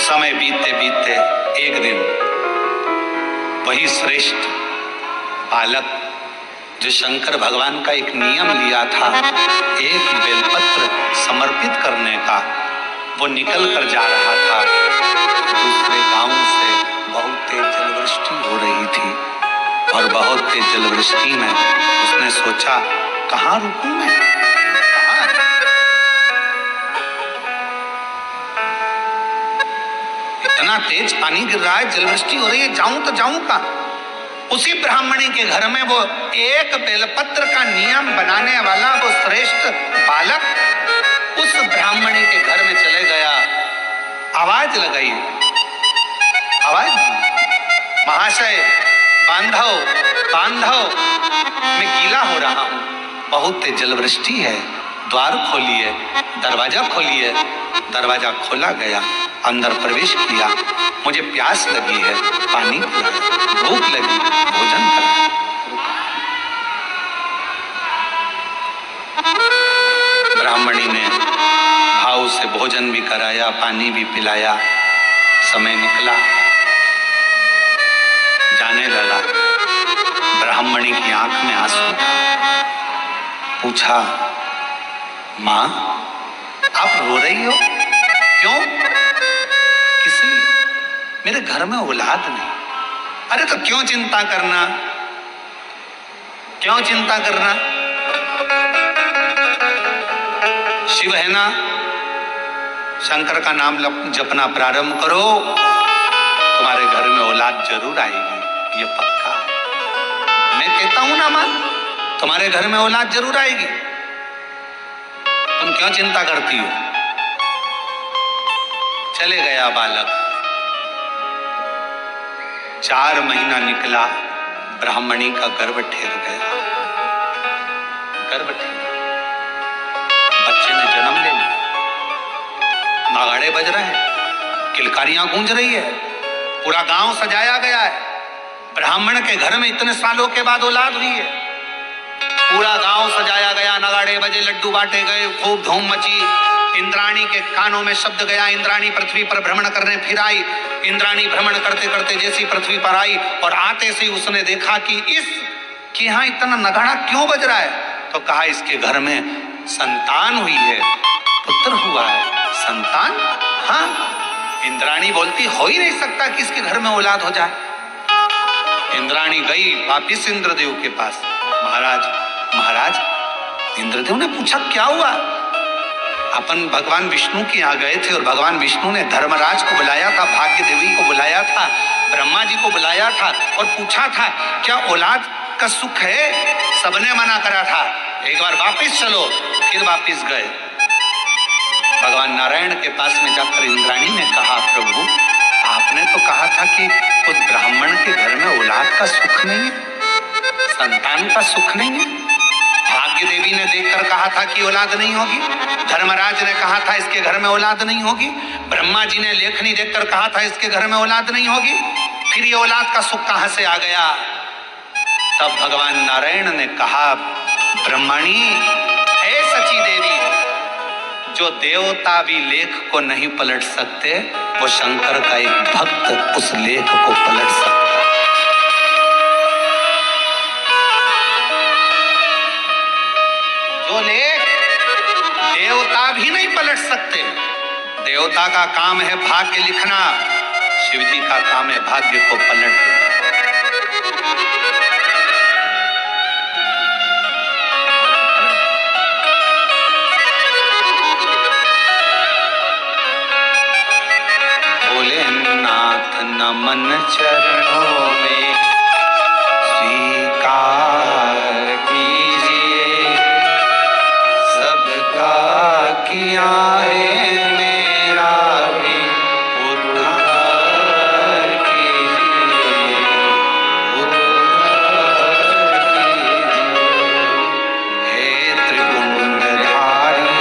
समय बीतते बीतते एक दिन वही श्रेष्ठ बालक जो शंकर भगवान का एक नियम लिया था, एक बेलपत्र समर्पित करने का, वो निकल कर जा रहा था। दूसरे गांव से बहुत तेज जलवृष्टि हो रही थी और बहुत तेज जलवृष्टि में उसने सोचा कहाँ रुकूं मैं, कहाँ? इतना तेज पानी गिर रहा है, जलवृष्टि हो रही है, जाऊं तो जाऊं कहाँ? उसी ब्राह्मणी के घर में वो एक बेलपत्र का नियम बनाने वाला वो श्रेष्ठ बालक उस ब्राह्मणी के घर में चले गया। आवाज लगाई, आवाज, महाशय बांधव बांधव, मैं गीला हो रहा हूं, बहुत तेज जलवृष्टि है, द्वार खोलिए, दरवाजा खोलिए। दरवाजा खोला गया, अंदर प्रवेश किया। मुझे प्यास लगी है, पानी पिला, भूख लगी, भोजन करा। ब्राह्मणी ने भाव से भोजन भी कराया, पानी भी पिलाया। समय निकला, जाने लगा। ब्राह्मणी की आंख में आंसू था। पूछा मां आप रो रही हो क्यों? किसी मेरे घर में औलाद नहीं। अरे तो क्यों चिंता करना, क्यों चिंता करना? शिव है ना, शंकर का नाम जपना प्रारंभ करो, तुम्हारे घर में औलाद जरूर आएगी, ये पक्का है। मैं कहता हूं ना मां, तुम्हारे घर में औलाद जरूर आएगी, तुम क्यों चिंता करती हो? चले गया बालक। 4 महीना निकला, ब्राह्मणी का गर्भ ठेर गया, गर्भ ठेर, बच्चे ने जन्म ले लिया। नगाड़े बज रहे हैं, किलकारियां गूंज रही है, पूरा गांव सजाया गया है। ब्राह्मण के घर में इतने सालों के बाद औलाद हुई है। पूरा गांव सजाया गया, नगाड़े बजे, लड्डू बांटे गए, खूब धूम मची। इंद्राणी के कानों में शब्द गया। इंद्राणी पृथ्वी पर भ्रमण करने फिर आई। इंद्राणी भ्रमण करते करते जैसी पृथ्वी पर आई और आते से उसने देखा कि यहाँ इतना नगाड़ा क्यों बज रहा है, तो कहा इसके घर में संतान हुई है, पुत्र हुआ है। संतान? हाँ। इंद्राणी बोलती हो ही नहीं सकता कि इसके घर में औलाद हो जाए। इंद्राणी गई वापिस इंद्रदेव के पास। महाराज, इंद्रदेव ने पूछा क्या हुआ? अपन भगवान विष्णु के यहाँ गए थे और भगवान विष्णु ने धर्मराज को बुलाया था, भाग्य देवी को बुलाया था, ब्रह्मा जी को बुलाया था और पूछा था क्या औलाद का सुख है? सबने मना करा था, एक बार वापिस चलो। फिर वापिस गए। भगवान नारायण के पास में जाकर इंद्राणी ने कहा प्रभु आपने तो कहा था कि उस ब्राह्मण के घर में औलाद का सुख नहीं है, संतान का सुख नहीं है। भाग्य देवी ने देखकर कहा था कि औलाद नहीं होगी। धर्मराज ने कहा था इसके घर में औलाद नहीं होगी। ब्रह्मा जी ने लेखनी देखकर कहा था इसके घर में औलाद नहीं होगी। फिर ये औलाद का सुख कहां से आ गया? तब भगवान नारायण ने कहा ब्रह्मणी, हे सची देवी, जो देवता भी लेख को नहीं पलट सकते, वो शंकर का एक भक्त उस लेख को पलट सकता है। जो लेख देवता भी नहीं पलट सकते, देवता का काम है भाग्य लिखना, शिव जी का काम है भाग्य को पलट देना। भोलेनाथ नमन चरणों में स्वीकार कीजिए, सबका किया है मेरा भी उद्धार कीजिए, उद्धार कीजिए। हे त्रिपुंडधारी,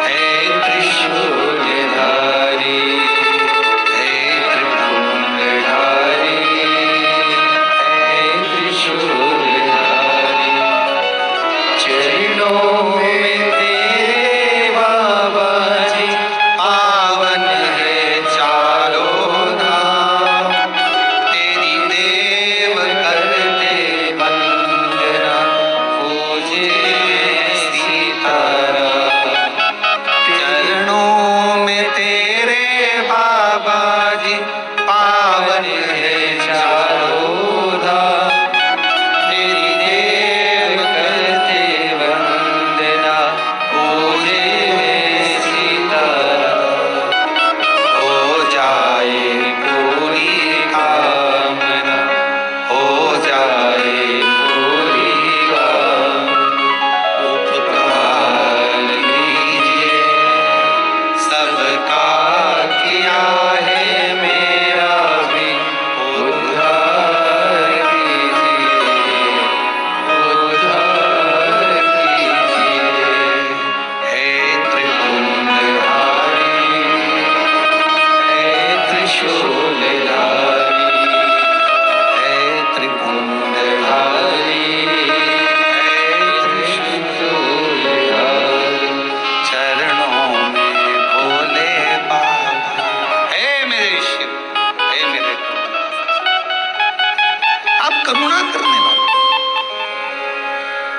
हे त्रिशूलधारी,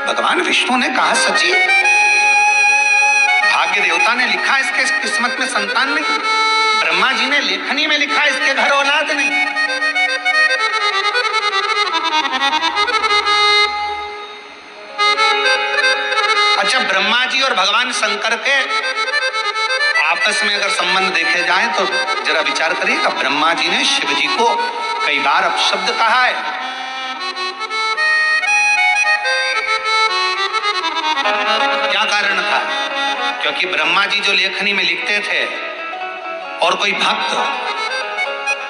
भगवान विष्णु ने कहा सची, भाग्य देवता ने लिखा इसके किस्मत में संतान नहीं, ब्रह्मा जी ने लेखनी में लिखा इसके घर औलाद नहीं। अच्छा, ब्रह्मा जी और भगवान शंकर के आपस में अगर संबंध देखे जाए तो जरा विचार करिएगा। ब्रह्मा जी ने शिव जी को कई बार अपशब्द कहा है। क्या कारण था? क्योंकि ब्रह्मा जी जो लेखनी में लिखते थे और कोई भक्त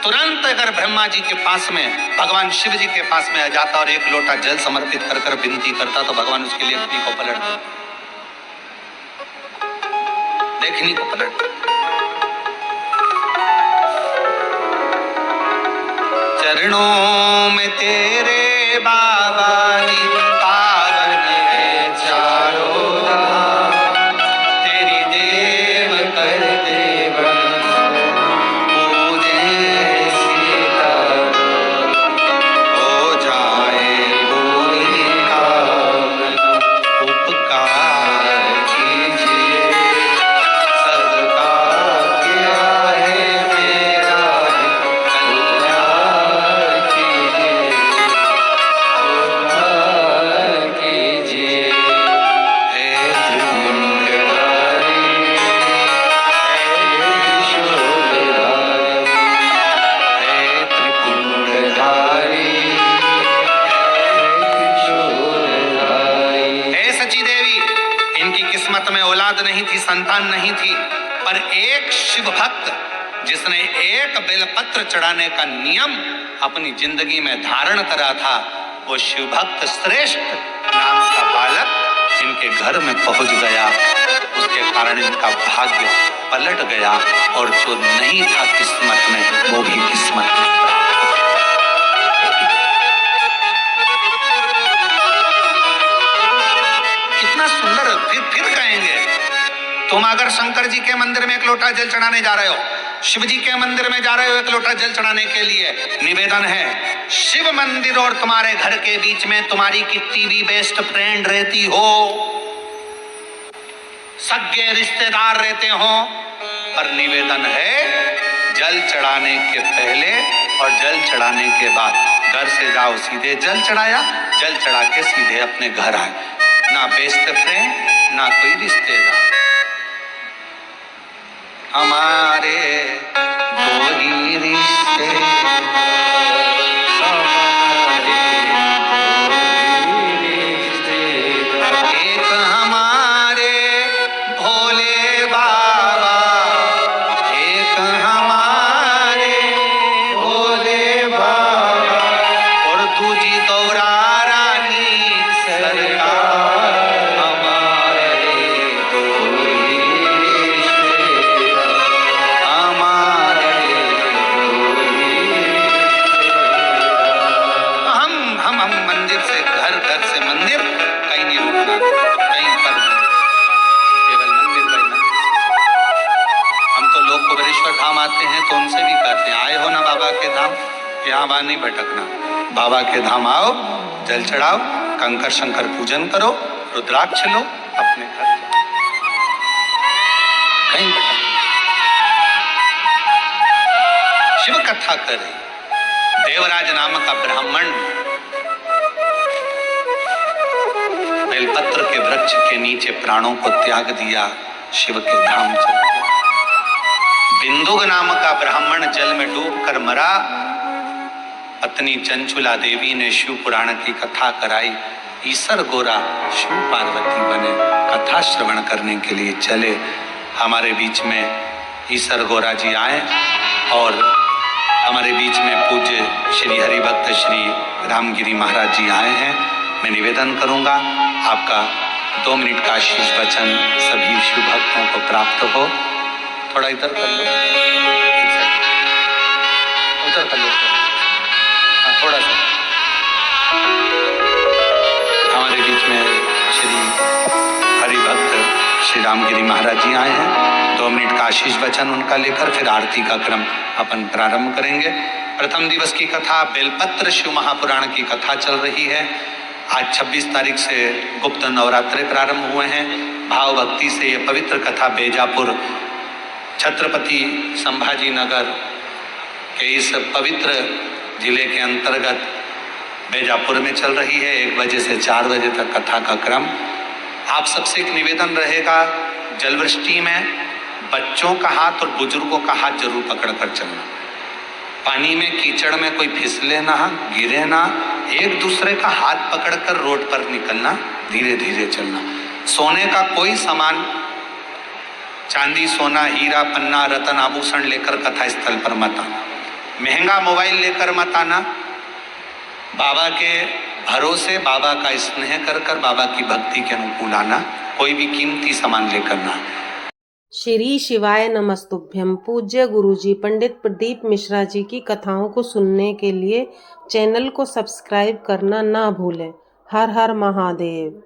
तुरंत अगर ब्रह्मा जी के पास में भगवान शिव जी के पास में आ जाता और एक लोटा जल समर्पित कर कर विनती करता तो भगवान उसकी लेखनी को पलट देते, लेखनी को पलट। चरणों में तेरे बाबा जी पावन है चारों धाम, तेरी देव करते पूजे सीताराम, हो जाए पूरी कामना, उपकार कीजिए, सबका किया है मेरा कल्याण कीजिए, उद्धार कीजिए। हे त्रिपुंडधारी, हे त्रिशूलधारी, हे त्रिपुंडधारी, हे त्रिशूलधारी। हे सची देवी, इनकी किस्मत में औलाद नहीं थी, संतान नहीं थी, पर एक शिव भक्त जिसने एक बेलपत्र चढ़ाने का नियम अपनी जिंदगी में धारण करा था, वो शिव भक्त श्रेष्ठ नाम का बालक इनके घर में पहुंच गया। उसके कारण इनका भाग्य पलट गया और जो नहीं था किस्मत में वो भी किस्मत में प्राप्त तुम अगर शंकर जी के मंदिर में एक लोटा जल चढ़ाने जा रहे हो, शिव जी के मंदिर में जा रहे हो एक लोटा जल चढ़ाने के लिए, निवेदन है शिव मंदिर और तुम्हारे घर के बीच में तुम्हारी कितनी भी बेस्ट फ्रेंड रहती हो, सगे रिश्तेदार रहते हो, पर निवेदन है जल चढ़ाने के पहले और जल चढ़ाने के बाद घर से जाओ, सीधे जल चढ़ाया, जल चढ़ा के सीधे अपने घर आए, ना बेस्ट फ्रेंड ना कोई रिश्तेदार। हमारे दो ही रिश्ते, एक हमारे भोले बाबा, एक हमारे भोले बाबा, और दूजी गौरा रानी सरकार। हमारे दो ही रिश्ते, हमारे दो ही रिश्ते। हम मंदिर से घर, घर से मंदिर, कहीं नहीं रुकना, कहीं पर केवल मंदिर का ही मंदिर। हम तो लोग कुबेरेश्वर धाम आते हैं तो उनसे भी कहते हैं आए हो ना बाबा के धाम, यहाँ वहां नहीं भटकना, बाबा के धाम आओ, जल चढ़ाओ, कंकर शंकर पूजन करो, रुद्राक्ष लो, अपने घर जाओ, कहीं भटकना। शिव कथा करे, देवराज नाम का ब्राह्मण बेलपत्र के वृक्ष के नीचे प्राणों को त्याग दिया, शिव के धाम चल गया। बिंदुक नाम का ब्राह्मण जल में डूबकर मरा, पत्नी चंचुला देवी ने शिव पुराण की कथा कराई, ईसर गोरा शिव पार्वती बने, कथा श्रवण करने के लिए चले। हमारे बीच में ईसर गोरा जी आए और हमारे बीच में पूज्य श्री हरिभक्त श्री रामगिरी महाराज जी आए हैं। मैं निवेदन करूंगा आपका 2 मिनट का आशीष वचन सभी शिव भक्तों को प्राप्त हो। थोड़ा इधर कर लो, उधर कर लो, हाँ थोड़ा सा। हमारे बीच में श्री हरिभक्त श्री रामगिरी महाराज जी आए हैं। 2 मिनट का आशीष वचन उनका लेकर फिर आरती का क्रम अपन प्रारंभ करेंगे। प्रथम दिवस की कथा बेलपत्र शिव महापुराण की कथा चल रही है। आज 26 तारीख से गुप्त नवरात्रे प्रारंभ हुए हैं। भाव भक्ति से ये पवित्र कथा बेजापुर छत्रपति संभाजी नगर के इस पवित्र जिले के अंतर्गत बेजापुर में चल रही है। 1 बजे से 4 बजे तक कथा का क्रम। आप सबसे एक निवेदन रहेगा, जलवृष्टि में बच्चों का हाथ और बुजुर्गों का हाथ जरूर पकड़ कर चलना। पानी में कीचड़ में कोई फिसले ना, गिरे ना, एक दूसरे का हाथ पकड़कर रोड पर निकलना, धीरे धीरे चलना। सोने का कोई सामान, चांदी सोना हीरा पन्ना रतन आभूषण लेकर कथा स्थल पर मत आना। महंगा मोबाइल लेकर मत आना। बाबा के भरोसे, बाबा का स्नेह कर कर बाबा की भक्ति के अनुकूल आना। कोई भी कीमती सामान लेकर ना। श्री शिवाय नमस्तुभ्यम। पूज्य गुरुजी पंडित प्रदीप मिश्रा जी की कथाओं को सुनने के लिए चैनल को सब्सक्राइब करना ना भूलें। हर हर महादेव।